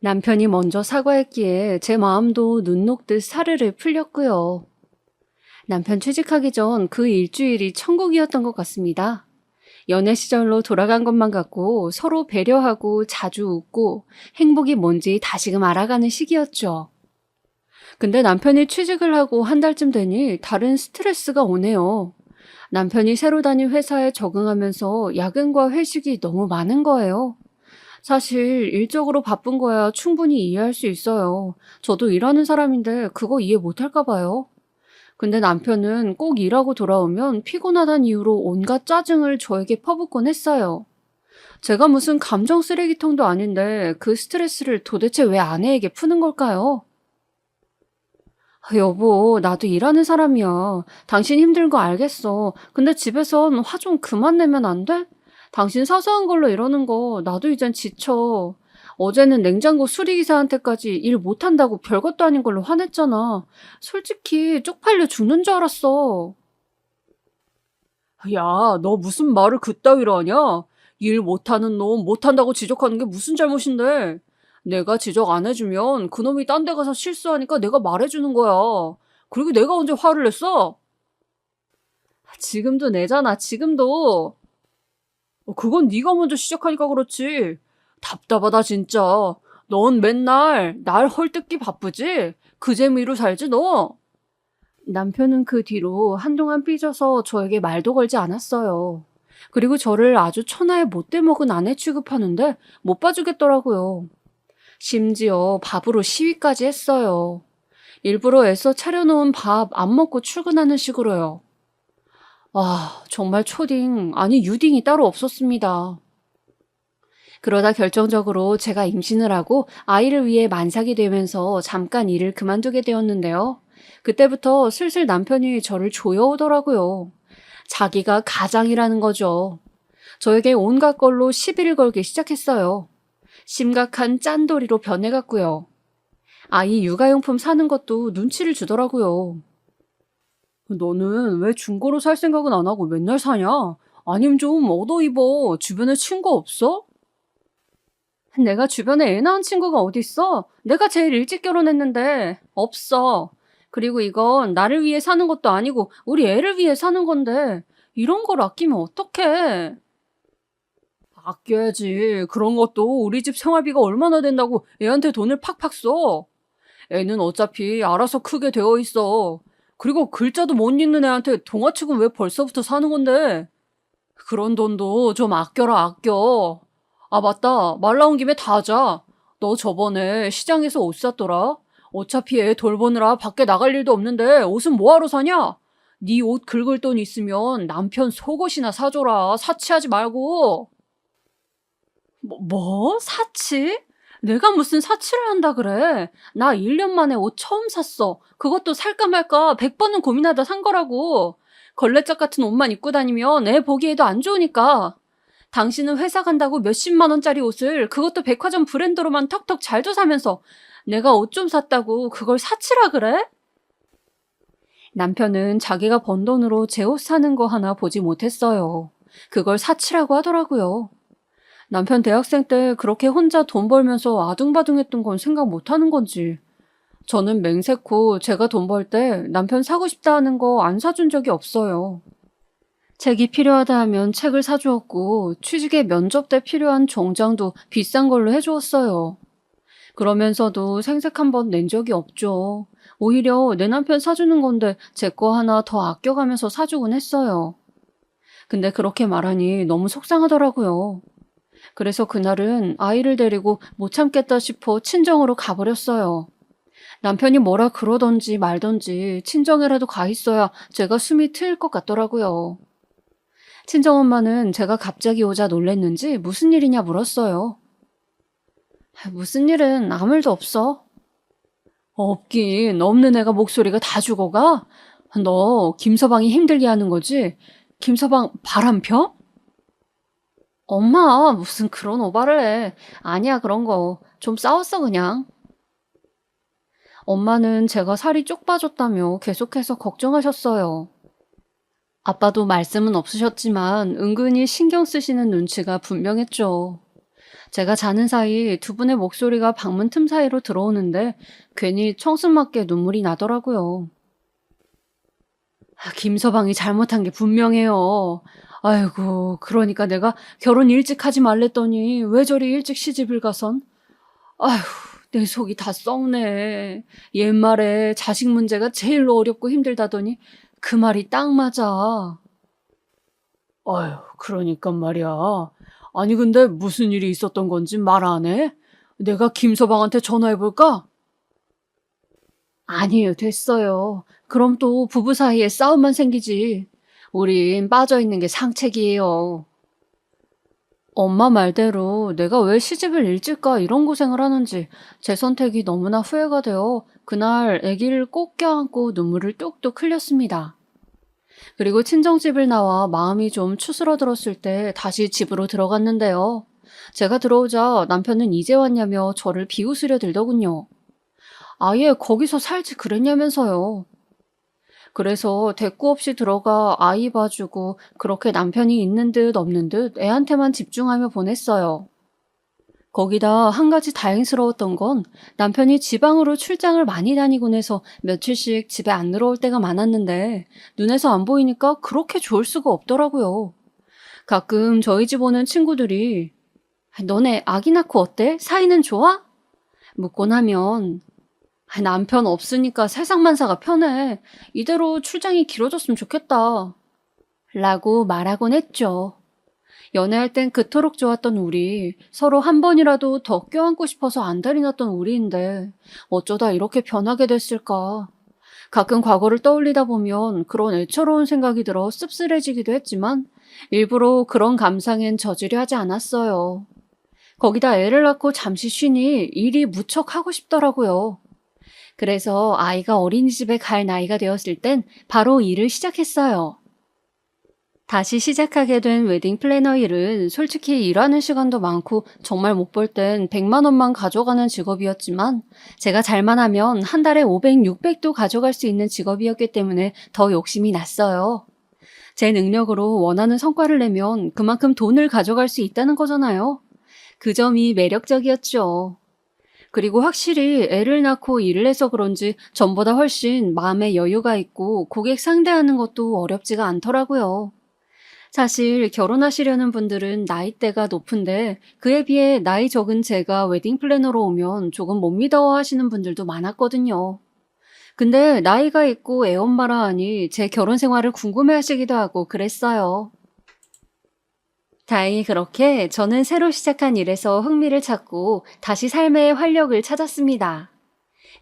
남편이 먼저 사과했기에 제 마음도 눈 녹듯 사르르 풀렸고요. 남편 취직하기 전 그 일주일이 천국이었던 것 같습니다. 연애 시절로 돌아간 것만 같고 서로 배려하고 자주 웃고 행복이 뭔지 다시금 알아가는 시기였죠. 근데 남편이 취직을 하고 한 달쯤 되니 다른 스트레스가 오네요. 남편이 새로 다닌 회사에 적응하면서 야근과 회식이 너무 많은 거예요. 사실 일적으로 바쁜 거야 충분히 이해할 수 있어요. 저도 일하는 사람인데 그거 이해 못할까 봐요. 근데 남편은 꼭 일하고 돌아오면 피곤하다는 이유로 온갖 짜증을 저에게 퍼붓곤 했어요. 제가 무슨 감정 쓰레기통도 아닌데 그 스트레스를 도대체 왜 아내에게 푸는 걸까요? 여보, 나도 일하는 사람이야. 당신 힘든 거 알겠어. 근데 집에선 화 좀 그만 내면 안 돼? 당신 사소한 걸로 이러는 거 나도 이젠 지쳐. 어제는 냉장고 수리기사한테까지 일 못한다고 별것도 아닌 걸로 화냈잖아. 솔직히 쪽팔려 죽는 줄 알았어. 야, 너 무슨 말을 그따위로 하냐? 일 못하는 놈 못한다고 지적하는 게 무슨 잘못인데? 내가 지적 안 해주면 그놈이 딴 데 가서 실수하니까 내가 말해주는 거야. 그리고 내가 언제 화를 냈어? 지금도 내잖아, 지금도. 그건 네가 먼저 시작하니까 그렇지. 답답하다 진짜. 넌 맨날 날 헐뜯기 바쁘지? 그 재미로 살지 너? 남편은 그 뒤로 한동안 삐져서 저에게 말도 걸지 않았어요. 그리고 저를 아주 천하의 못돼 먹은 아내 취급하는데 못 봐주겠더라고요. 심지어 밥으로 시위까지 했어요. 일부러 애써 차려놓은 밥 안 먹고 출근하는 식으로요. 정말 초딩, 아니 유딩이 따로 없었습니다. 그러다 결정적으로 제가 임신을 하고 아이를 위해 만삭이 되면서 잠깐 일을 그만두게 되었는데요. 그때부터 슬슬 남편이 저를 조여오더라고요. 자기가 가장이라는 거죠. 저에게 온갖 걸로 시비를 걸기 시작했어요. 심각한 짠돌이로 변해갔고요. 아이 육아용품 사는 것도 눈치를 주더라고요. 너는 왜 중고로 살 생각은 안 하고 맨날 사냐? 아님 좀 얻어 입어. 주변에 친구 없어? 내가 주변에 애 낳은 친구가 어딨어? 내가 제일 일찍 결혼했는데. 없어. 그리고 이건 나를 위해 사는 것도 아니고 우리 애를 위해 사는 건데 이런 걸 아끼면 어떡해? 아껴야지. 그런 것도 우리 집 생활비가 얼마나 된다고 애한테 돈을 팍팍 써. 애는 어차피 알아서 크게 되어 있어. 그리고 글자도 못 읽는 애한테 동화책은 왜 벌써부터 사는 건데? 그런 돈도 좀 아껴라, 아껴. 아, 맞다. 말 나온 김에 다 하자. 너 저번에 시장에서 옷 샀더라? 어차피 애 돌보느라 밖에 나갈 일도 없는데 옷은 뭐하러 사냐? 네 옷 긁을 돈 있으면 남편 속옷이나 사줘라. 사치하지 말고. 뭐? 사치? 내가 무슨 사치를 한다 그래. 나 1년 만에 옷 처음 샀어. 그것도 살까 말까 100번은 고민하다 산 거라고. 걸레짝 같은 옷만 입고 다니면 애 보기에도 안 좋으니까. 당신은 회사 간다고 몇십만 원짜리 옷을 그것도 백화점 브랜드로만 턱턱 잘도 사면서 내가 옷 좀 샀다고 그걸 사치라 그래? 남편은 자기가 번 돈으로 제 옷 사는 거 하나 보지 못했어요. 그걸 사치라고 하더라고요. 남편 대학생 때 그렇게 혼자 돈 벌면서 아둥바둥했던 건 생각 못 하는 건지. 저는 맹세코 제가 돈 벌 때 남편 사고 싶다 하는 거 안 사준 적이 없어요. 책이 필요하다 하면 책을 사주었고 취직에 면접 때 필요한 정장도 비싼 걸로 해주었어요. 그러면서도 생색 한 번 낸 적이 없죠. 오히려 내 남편 사주는 건데 제 거 하나 더 아껴가면서 사주곤 했어요. 근데 그렇게 말하니 너무 속상하더라고요. 그래서 그날은 아이를 데리고 못 참겠다 싶어 친정으로 가버렸어요. 남편이 뭐라 그러던지 말던지 친정에라도 가 있어야 제가 숨이 트일 것 같더라고요. 친정엄마는 제가 갑자기 오자 놀랬는지 무슨 일이냐 물었어요. 무슨 일은 아무 일도 없어. 없긴 없는 애가 목소리가 다 죽어가? 너 김서방이 힘들게 하는 거지? 김서방 바람 펴? 엄마 무슨 그런 오바를 해. 아니야 그런 거. 좀 싸웠어 그냥. 엄마는 제가 살이 쪽 빠졌다며 계속해서 걱정하셨어요. 아빠도 말씀은 없으셨지만 은근히 신경 쓰시는 눈치가 분명했죠. 제가 자는 사이 두 분의 목소리가 방문 틈 사이로 들어오는데 괜히 청승맞게 눈물이 나더라고요. 김서방이 잘못한 게 분명해요. 아이고, 그러니까 내가 결혼 일찍 하지 말랬더니 왜 저리 일찍 시집을 가선? 아휴, 내 속이 다 썩네. 옛말에 자식 문제가 제일로 어렵고 힘들다더니 그 말이 딱 맞아. 아휴, 그러니까 말이야. 아니 근데 무슨 일이 있었던 건지 말 안 해? 내가 김서방한테 전화해볼까? 아니에요, 됐어요. 그럼 또 부부 사이에 싸움만 생기지. 우린 빠져있는 게 상책이에요. 엄마 말대로 내가 왜 시집을 일찍 가 이런 고생을 하는지 제 선택이 너무나 후회가 되어 그날 아기를 꼭 껴안고 눈물을 뚝뚝 흘렸습니다. 그리고 친정집을 나와 마음이 좀 추스러들었을 때 다시 집으로 들어갔는데요. 제가 들어오자 남편은 이제 왔냐며 저를 비웃으려 들더군요. 아예 거기서 살지 그랬냐면서요. 그래서 대꾸 없이 들어가 아이 봐주고 그렇게 남편이 있는 듯 없는 듯 애한테만 집중하며 보냈어요. 거기다 한 가지 다행스러웠던 건 남편이 지방으로 출장을 많이 다니곤 해서 며칠씩 집에 안 들어올 때가 많았는데 눈에서 안 보이니까 그렇게 좋을 수가 없더라고요. 가끔 저희 집 오는 친구들이 너네 아기 낳고 어때? 사이는 좋아? 묻곤 하면 남편 없으니까 세상만사가 편해. 이대로 출장이 길어졌으면 좋겠다. 라고 말하곤 했죠. 연애할 땐 그토록 좋았던 우리, 서로 한 번이라도 더 껴안고 싶어서 안달이 났던 우리인데 어쩌다 이렇게 변하게 됐을까. 가끔 과거를 떠올리다 보면 그런 애처로운 생각이 들어 씁쓸해지기도 했지만 일부러 그런 감상엔 저지려 하지 않았어요. 거기다 애를 낳고 잠시 쉬니 일이 무척 하고 싶더라고요. 그래서 아이가 어린이집에 갈 나이가 되었을 땐 바로 일을 시작했어요. 다시 시작하게 된 웨딩 플래너 일은 솔직히 일하는 시간도 많고 정말 못 벌 땐 100만 원만 가져가는 직업이었지만 제가 잘만 하면 한 달에 500, 600도 가져갈 수 있는 직업이었기 때문에 더 욕심이 났어요. 제 능력으로 원하는 성과를 내면 그만큼 돈을 가져갈 수 있다는 거잖아요. 그 점이 매력적이었죠. 그리고 확실히 애를 낳고 일을 해서 그런지 전보다 훨씬 마음의 여유가 있고 고객 상대하는 것도 어렵지가 않더라고요. 사실 결혼하시려는 분들은 나이대가 높은데 그에 비해 나이 적은 제가 웨딩 플래너로 오면 조금 못 믿어 하시는 분들도 많았거든요. 근데 나이가 있고 애엄마라 하니 제 결혼 생활을 궁금해 하시기도 하고 그랬어요. 다행히 그렇게 저는 새로 시작한 일에서 흥미를 찾고 다시 삶의 활력을 찾았습니다.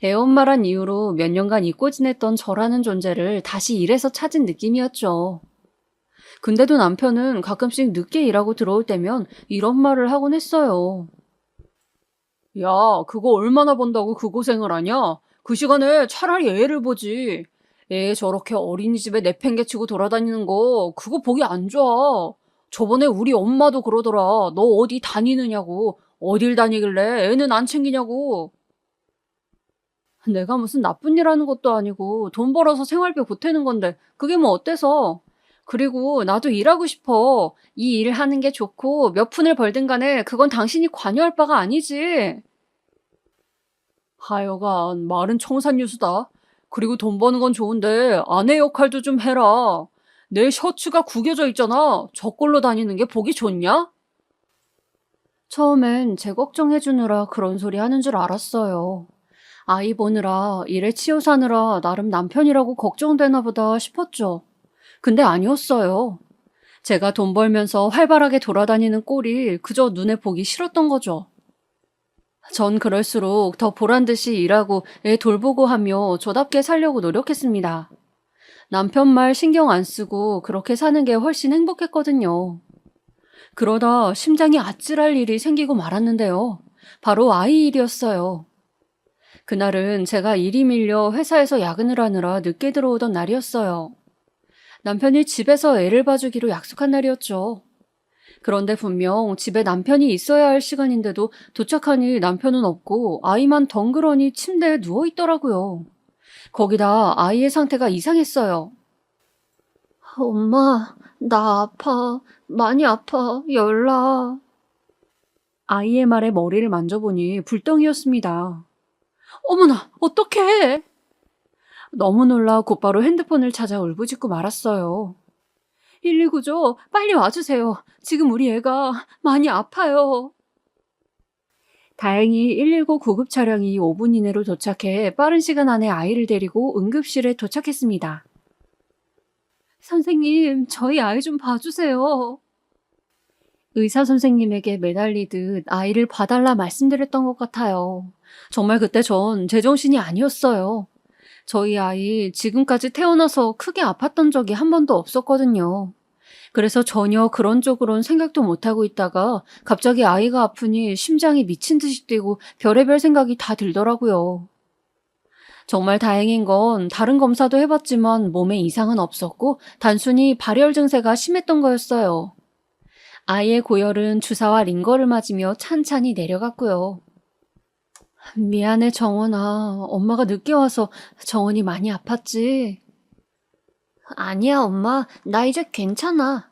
애엄마란 이유로 몇 년간 잊고 지냈던 저라는 존재를 다시 일에서 찾은 느낌이었죠. 근데도 남편은 가끔씩 늦게 일하고 들어올 때면 이런 말을 하곤 했어요. 야, 그거 얼마나 번다고 그 고생을 하냐? 그 시간에 차라리 애를 보지. 애 저렇게 어린이집에 내팽개치고 돌아다니는 거 그거 보기 안 좋아. 저번에 우리 엄마도 그러더라. 너 어디 다니느냐고. 어딜 다니길래 애는 안 챙기냐고. 내가 무슨 나쁜 일 하는 것도 아니고 돈 벌어서 생활비 보태는 건데 그게 뭐 어때서? 그리고 나도 일하고 싶어. 이 일 하는 게 좋고 몇 푼을 벌든 간에 그건 당신이 관여할 바가 아니지. 하여간 말은 청산유수다. 그리고 돈 버는 건 좋은데 아내 역할도 좀 해라. 내 셔츠가 구겨져 있잖아. 저꼴로 다니는 게 보기 좋냐? 처음엔 제 걱정해주느라 그런 소리 하는 줄 알았어요. 아이 보느라 일에 치여 사느라 나름 남편이라고 걱정되나 보다 싶었죠. 근데 아니었어요. 제가 돈 벌면서 활발하게 돌아다니는 꼴이 그저 눈에 보기 싫었던 거죠. 전 그럴수록 더 보란듯이 일하고 애 돌보고 하며 저답게 살려고 노력했습니다. 남편 말 신경 안 쓰고 그렇게 사는 게 훨씬 행복했거든요. 그러다 심장이 아찔할 일이 생기고 말았는데요. 바로 아이 일이었어요. 그날은 제가 일이 밀려 회사에서 야근을 하느라 늦게 들어오던 날이었어요. 남편이 집에서 애를 봐주기로 약속한 날이었죠. 그런데 분명 집에 남편이 있어야 할 시간인데도 도착하니 남편은 없고 아이만 덩그러니 침대에 누워있더라고요. 거기다 아이의 상태가 이상했어요. 엄마, 나 아파. 많이 아파. 열나. 아이의 말에 머리를 만져보니 불덩이였습니다. 어머나, 어떡해! 너무 놀라 곧바로 핸드폰을 찾아 울부짖고 말았어요. 119죠? 빨리 와주세요. 지금 우리 애가 많이 아파요. 다행히 119 구급 차량이 5분 이내로 도착해 빠른 시간 안에 아이를 데리고 응급실에 도착했습니다. 선생님, 저희 아이 좀 봐주세요. 의사 선생님에게 매달리듯 아이를 봐달라 말씀드렸던 것 같아요. 정말 그때 전 제정신이 아니었어요. 저희 아이 지금까지 태어나서 크게 아팠던 적이 한 번도 없었거든요. 그래서 전혀 그런 쪽으론 생각도 못하고 있다가 갑자기 아이가 아프니 심장이 미친 듯이 뛰고 별의별 생각이 다 들더라고요. 정말 다행인 건 다른 검사도 해봤지만 몸에 이상은 없었고 단순히 발열 증세가 심했던 거였어요. 아이의 고열은 주사와 링거를 맞으며 찬찬히 내려갔고요. 미안해 정원아. 엄마가 늦게 와서 정원이 많이 아팠지? 아니야 엄마. 나 이제 괜찮아.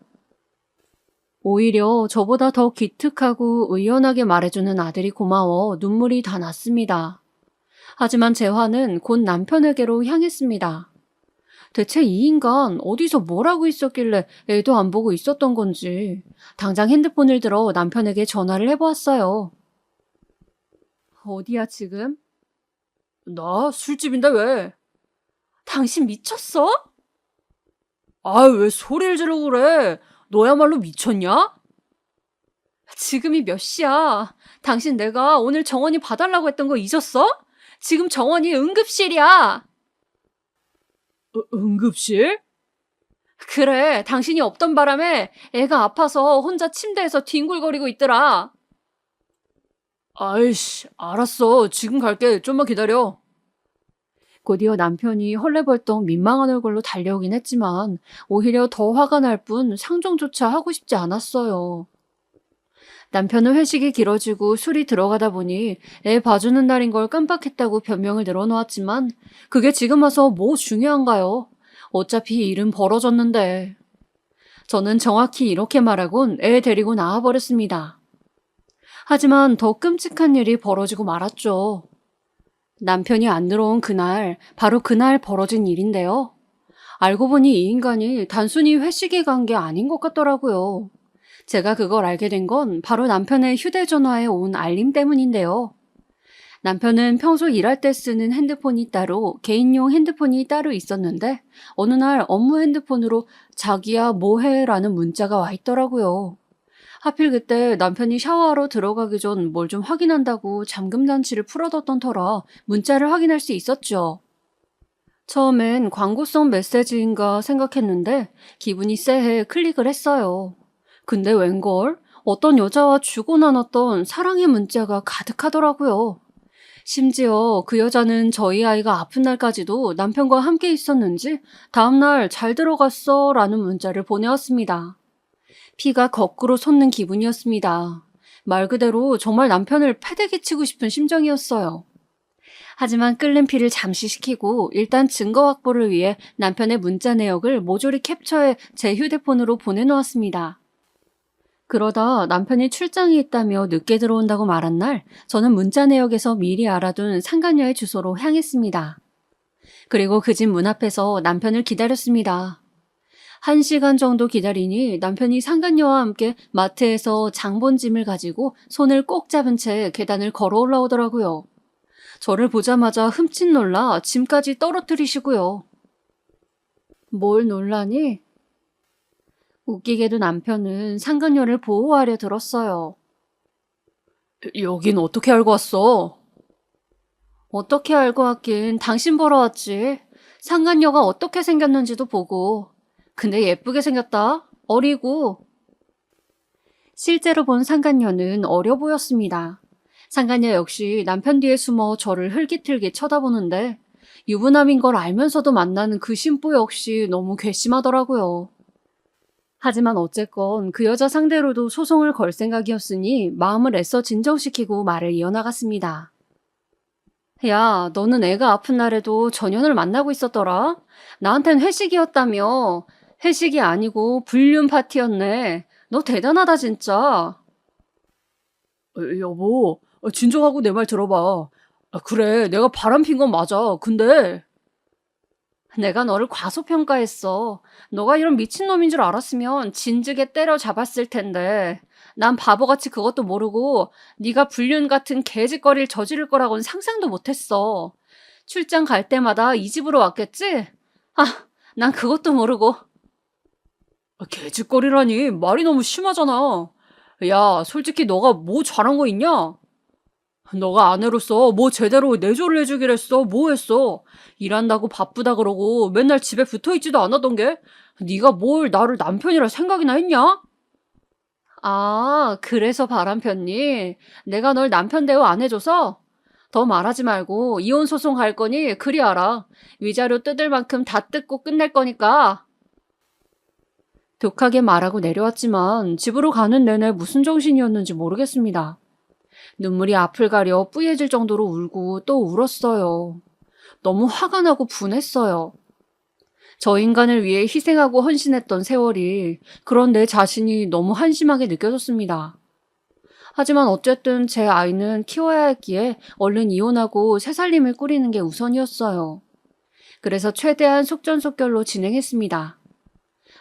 오히려 저보다 더 기특하고 의연하게 말해주는 아들이 고마워 눈물이 다 났습니다. 하지만 제 화는 곧 남편에게로 향했습니다. 대체 이 인간 어디서 뭘 하고 있었길래 애도 안 보고 있었던 건지 당장 핸드폰을 들어 남편에게 전화를 해보았어요. 어디야 지금? 나 술집인데 왜? 당신 미쳤어? 아, 왜 소리를 지르고 그래? 너야말로 미쳤냐? 지금이 몇 시야? 당신 내가 오늘 정원이 봐달라고 했던 거 잊었어? 지금 정원이 응급실이야. 응급실? 그래, 당신이 없던 바람에 애가 아파서 혼자 침대에서 뒹굴거리고 있더라. 아이씨, 알았어. 지금 갈게. 좀만 기다려. 곧이어 남편이 헐레벌떡 민망한 얼굴로 달려오긴 했지만 오히려 더 화가 날 뿐 상종조차 하고 싶지 않았어요. 남편은 회식이 길어지고 술이 들어가다 보니 애 봐주는 날인 걸 깜빡했다고 변명을 늘어놓았지만 그게 지금 와서 뭐 중요한가요? 어차피 일은 벌어졌는데. 저는 정확히 이렇게 말하곤 애 데리고 나와버렸습니다. 하지만 더 끔찍한 일이 벌어지고 말았죠. 남편이 안 들어온 그날, 바로 그날 벌어진 일인데요. 알고 보니 이 인간이 단순히 회식에 간 게 아닌 것 같더라고요. 제가 그걸 알게 된 건 바로 남편의 휴대전화에 온 알림 때문인데요. 남편은 평소 일할 때 쓰는 핸드폰이 따로 개인용 핸드폰이 따로 있었는데 어느 날 업무 핸드폰으로 자기야 뭐해? 라는 문자가 와 있더라고요. 하필 그때 남편이 샤워하러 들어가기 전 뭘 좀 확인한다고 잠금 장치를 풀어뒀던 터라 문자를 확인할 수 있었죠. 처음엔 광고성 메시지인가 생각했는데 기분이 쎄해 클릭을 했어요. 근데 웬걸? 어떤 여자와 주고 나눴던 사랑의 문자가 가득하더라고요. 심지어 그 여자는 저희 아이가 아픈 날까지도 남편과 함께 있었는지 다음날 잘 들어갔어 라는 문자를 보내왔습니다. 피가 거꾸로 솟는 기분이었습니다. 말 그대로 정말 남편을 패대기 치고 싶은 심정이었어요. 하지만 끓는 피를 잠시 식히고 일단 증거 확보를 위해 남편의 문자 내역을 모조리 캡처해 제 휴대폰으로 보내놓았습니다. 그러다 남편이 출장이 있다며 늦게 들어온다고 말한 날, 저는 문자 내역에서 미리 알아둔 상간녀의 주소로 향했습니다. 그리고 그 집 문 앞에서 남편을 기다렸습니다. 1시간 정도 기다리니 남편이 상간녀와 함께 마트에서 장 본 짐을 가지고 손을 꼭 잡은 채 계단을 걸어 올라오더라고요. 저를 보자마자 흠칫 놀라 짐까지 떨어뜨리시고요. 뭘 놀라니? 웃기게도 남편은 상간녀를 보호하려 들었어요. 여긴 어떻게 알고 왔어? 어떻게 알고 왔긴 당신 보러 왔지. 상간녀가 어떻게 생겼는지도 보고. 근데 예쁘게 생겼다. 어리고. 실제로 본 상간녀는 어려 보였습니다. 상간녀 역시 남편 뒤에 숨어 저를 흘깃흘깃 쳐다보는데 유부남인 걸 알면서도 만나는 그 심보 역시 너무 괘씸하더라고요. 하지만 어쨌건 그 여자 상대로도 소송을 걸 생각이었으니 마음을 애써 진정시키고 말을 이어나갔습니다. 야, 너는 애가 아픈 날에도 전현을 만나고 있었더라? 나한텐 회식이었다며. 회식이 아니고 불륜 파티였네. 너 대단하다 진짜. 여보, 진정하고 내 말 들어봐. 그래, 내가 바람핀 건 맞아. 근데 내가 너를 과소평가했어. 너가 이런 미친놈인 줄 알았으면 진즉에 때려잡았을 텐데. 난 바보같이 그것도 모르고 네가 불륜 같은 개짓거리를 저지를 거라고는 상상도 못했어. 출장 갈 때마다 이 집으로 왔겠지? 아, 난 그것도 모르고. 개짓거리라니 말이 너무 심하잖아. 야, 솔직히 너가 뭐 잘한 거 있냐? 너가 아내로서 뭐 제대로 내조를 해주길 했어? 뭐 했어? 일한다고 바쁘다 그러고 맨날 집에 붙어있지도 않았던 게 네가 뭘 나를 남편이라 생각이나 했냐? 아, 그래서 바람 폈니? 내가 널 남편 대우 안 해줘서? 더 말하지 말고 이혼 소송 갈 거니 그리 알아. 위자료 뜯을 만큼 다 뜯고 끝낼 거니까. 독하게 말하고 내려왔지만 집으로 가는 내내 무슨 정신이었는지 모르겠습니다. 눈물이 앞을 가려 뿌얘질 정도로 울고 또 울었어요. 너무 화가 나고 분했어요. 저 인간을 위해 희생하고 헌신했던 세월이 그런 내 자신이 너무 한심하게 느껴졌습니다. 하지만 어쨌든 제 아이는 키워야 했기에 얼른 이혼하고 새살림을 꾸리는 게 우선이었어요. 그래서 최대한 속전속결로 진행했습니다.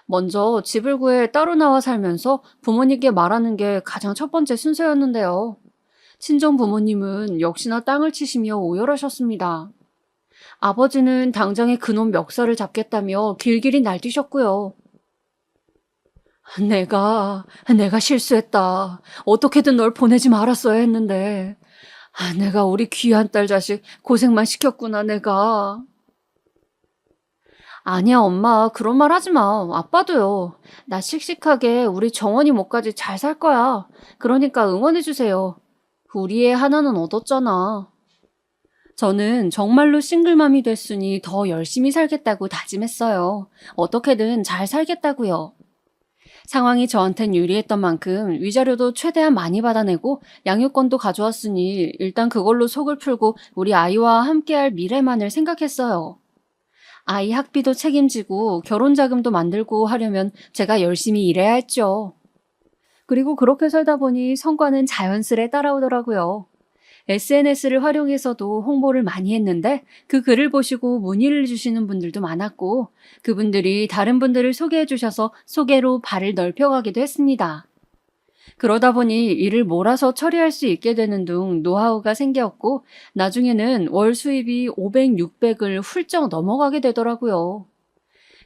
먼저 집을 구해 따로 나와 살면서 부모님께 말하는 게 가장 첫 번째 순서였는데요. 친정 부모님은 역시나 땅을 치시며 오열하셨습니다. 아버지는 당장에 그놈 멱살을 잡겠다며 길길이 날뛰셨고요. 내가 실수했다. 어떻게든 널 보내지 말았어야 했는데. 내가 우리 귀한 딸 자식 고생만 시켰구나, 내가. 아니야, 엄마. 그런 말 하지 마. 아빠도요. 나 씩씩하게 우리 정원이 뭐까지 잘 살 거야. 그러니까 응원해주세요. 우리 애 하나는 얻었잖아. 저는 정말로 싱글맘이 됐으니 더 열심히 살겠다고 다짐했어요. 어떻게든 잘 살겠다고요. 상황이 저한텐 유리했던 만큼 위자료도 최대한 많이 받아내고 양육권도 가져왔으니 일단 그걸로 속을 풀고 우리 아이와 함께할 미래만을 생각했어요. 아이 학비도 책임지고 결혼 자금도 만들고 하려면 제가 열심히 일해야 했죠. 그리고 그렇게 살다 보니 성과는 자연스레 따라오더라고요. SNS를 활용해서도 홍보를 많이 했는데 그 글을 보시고 문의를 주시는 분들도 많았고 그분들이 다른 분들을 소개해 주셔서 소개로 발을 넓혀가기도 했습니다. 그러다 보니 일을 몰아서 처리할 수 있게 되는 등 노하우가 생겼고 나중에는 월 수입이 500, 600을 훌쩍 넘어가게 되더라고요.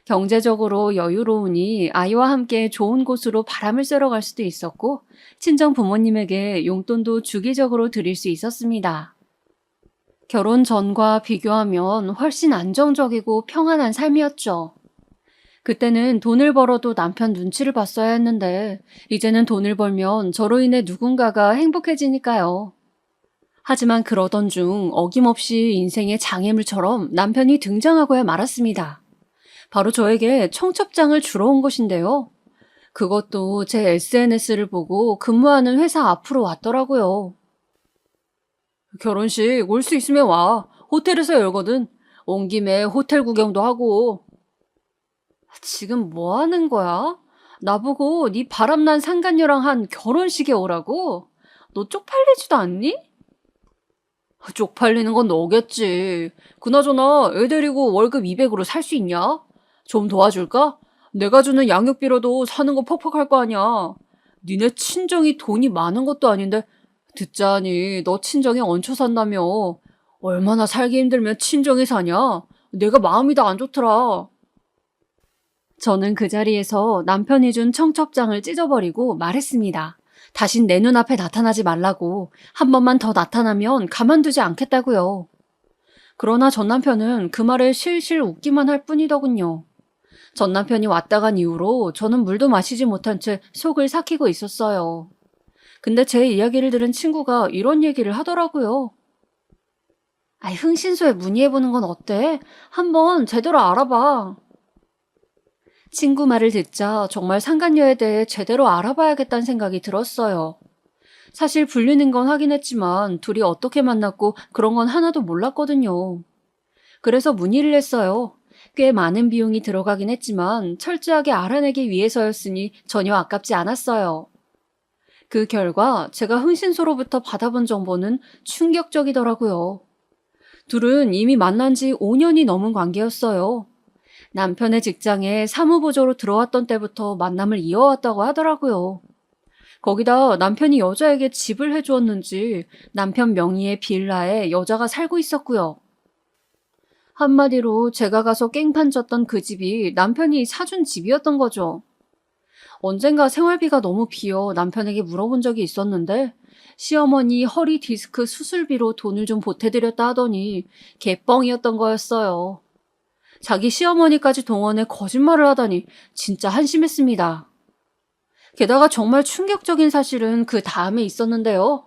경제적으로 여유로우니 아이와 함께 좋은 곳으로 바람을 쐬러 갈 수도 있었고 친정 부모님에게 용돈도 주기적으로 드릴 수 있었습니다. 결혼 전과 비교하면 훨씬 안정적이고 평안한 삶이었죠. 그때는 돈을 벌어도 남편 눈치를 봤어야 했는데 이제는 돈을 벌면 저로 인해 누군가가 행복해지니까요. 하지만 그러던 중 어김없이 인생의 장애물처럼 남편이 등장하고야 말았습니다. 바로 저에게 청첩장을 주러 온 것인데요. 그것도 제 SNS를 보고 근무하는 회사 앞으로 왔더라고요. 결혼식 올 수 있으면 와. 호텔에서 열거든. 온 김에 호텔 구경도 하고. 지금 뭐 하는 거야? 나보고 네 바람난 상간녀랑 한 결혼식에 오라고? 너 쪽팔리지도 않니? 쪽팔리는 건 너겠지. 그나저나 애 데리고 월급 200으로 살 수 있냐? 좀 도와줄까? 내가 주는 양육비로도 사는 거 퍽퍽할 거 아니야. 니네 친정이 돈이 많은 것도 아닌데 듣자니 너 친정에 얹혀 산다며. 얼마나 살기 힘들면 친정에 사냐? 내가 마음이 다 안 좋더라. 저는 그 자리에서 남편이 준 청첩장을 찢어버리고 말했습니다. 다신 내 눈앞에 나타나지 말라고. 한 번만 더 나타나면 가만두지 않겠다고요. 그러나 전 남편은 그 말에 실실 웃기만 할 뿐이더군요. 전 남편이 왔다 간 이후로 저는 물도 마시지 못한 채 속을 삭히고 있었어요. 근데 제 이야기를 들은 친구가 이런 얘기를 하더라고요. 아이, 흥신소에 문의해보는 건 어때? 한번 제대로 알아봐. 친구 말을 듣자 정말 상간녀에 대해 제대로 알아봐야겠다는 생각이 들었어요. 사실 불리는 건 하긴 했지만 둘이 어떻게 만났고 그런 건 하나도 몰랐거든요. 그래서 문의를 했어요. 꽤 많은 비용이 들어가긴 했지만 철저하게 알아내기 위해서였으니 전혀 아깝지 않았어요. 그 결과 제가 흥신소로부터 받아본 정보는 충격적이더라고요. 둘은 이미 만난 지 5년이 넘은 관계였어요. 남편의 직장에 사무보조로 들어왔던 때부터 만남을 이어왔다고 하더라고요. 거기다 남편이 여자에게 집을 해주었는지 남편 명의의 빌라에 여자가 살고 있었고요. 한마디로 제가 가서 깽판 쳤던 그 집이 남편이 사준 집이었던 거죠. 언젠가 생활비가 너무 비어 남편에게 물어본 적이 있었는데 시어머니 허리 디스크 수술비로 돈을 좀 보태드렸다 하더니 개뻥이었던 거였어요. 자기 시어머니까지 동원해 거짓말을 하다니 진짜 한심했습니다. 게다가 정말 충격적인 사실은 그 다음에 있었는데요.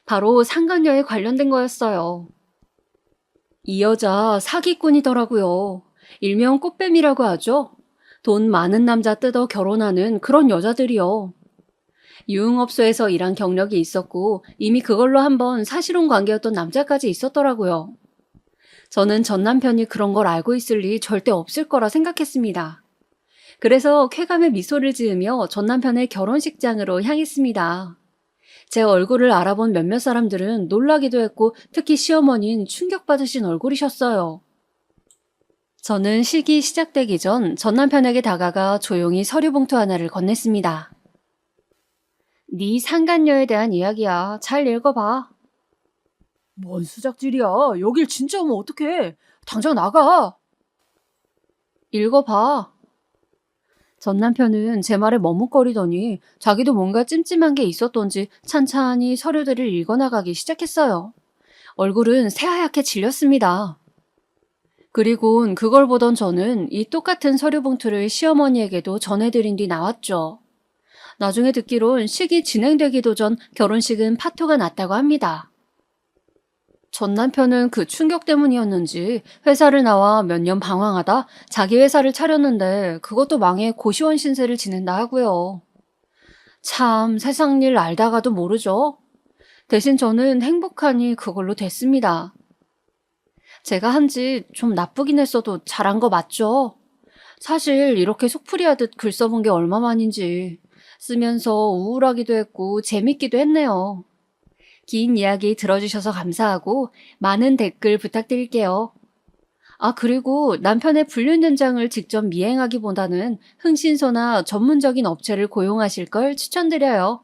바로 상간녀에 관련된 거였어요. 이 여자 사기꾼이더라고요. 일명 꽃뱀이라고 하죠. 돈 많은 남자 뜯어 결혼하는 그런 여자들이요. 유흥업소에서 일한 경력이 있었고 이미 그걸로 한번 사실혼 관계였던 남자까지 있었더라고요. 저는 전 남편이 그런 걸 알고 있을 리 절대 없을 거라 생각했습니다. 그래서 쾌감의 미소를 지으며 전 남편의 결혼식장으로 향했습니다. 제 얼굴을 알아본 몇몇 사람들은 놀라기도 했고 특히 시어머니는 충격받으신 얼굴이셨어요. 저는 식이 시작되기 전 전 남편에게 다가가 조용히 서류 봉투 하나를 건넸습니다. 네 상간녀에 대한 이야기야. 잘 읽어봐. 뭔 수작질이야. 여길 진짜 오면 어떡해. 당장 나가. 읽어봐. 전 남편은 제 말에 머뭇거리더니 자기도 뭔가 찜찜한 게 있었던지 찬찬히 서류들을 읽어나가기 시작했어요. 얼굴은 새하얗게 질렸습니다. 그리곤 그걸 보던 저는 이 똑같은 서류 봉투를 시어머니에게도 전해드린 뒤 나왔죠. 나중에 듣기론 식이 진행되기도 전 결혼식은 파토가 났다고 합니다. 전 남편은 그 충격 때문이었는지 회사를 나와 몇 년 방황하다 자기 회사를 차렸는데 그것도 망해 고시원 신세를 지낸다 하고요. 참 세상 일 알다가도 모르죠. 대신 저는 행복하니 그걸로 됐습니다. 제가 한 짓 좀 나쁘긴 했어도 잘한 거 맞죠? 사실 이렇게 속풀이하듯 글 써본 게 얼마만인지 쓰면서 우울하기도 했고 재밌기도 했네요. 긴 이야기 들어주셔서 감사하고 많은 댓글 부탁드릴게요. 아, 그리고 남편의 불륜 현장을 직접 미행하기보다는 흥신소나 전문적인 업체를 고용하실 걸 추천드려요.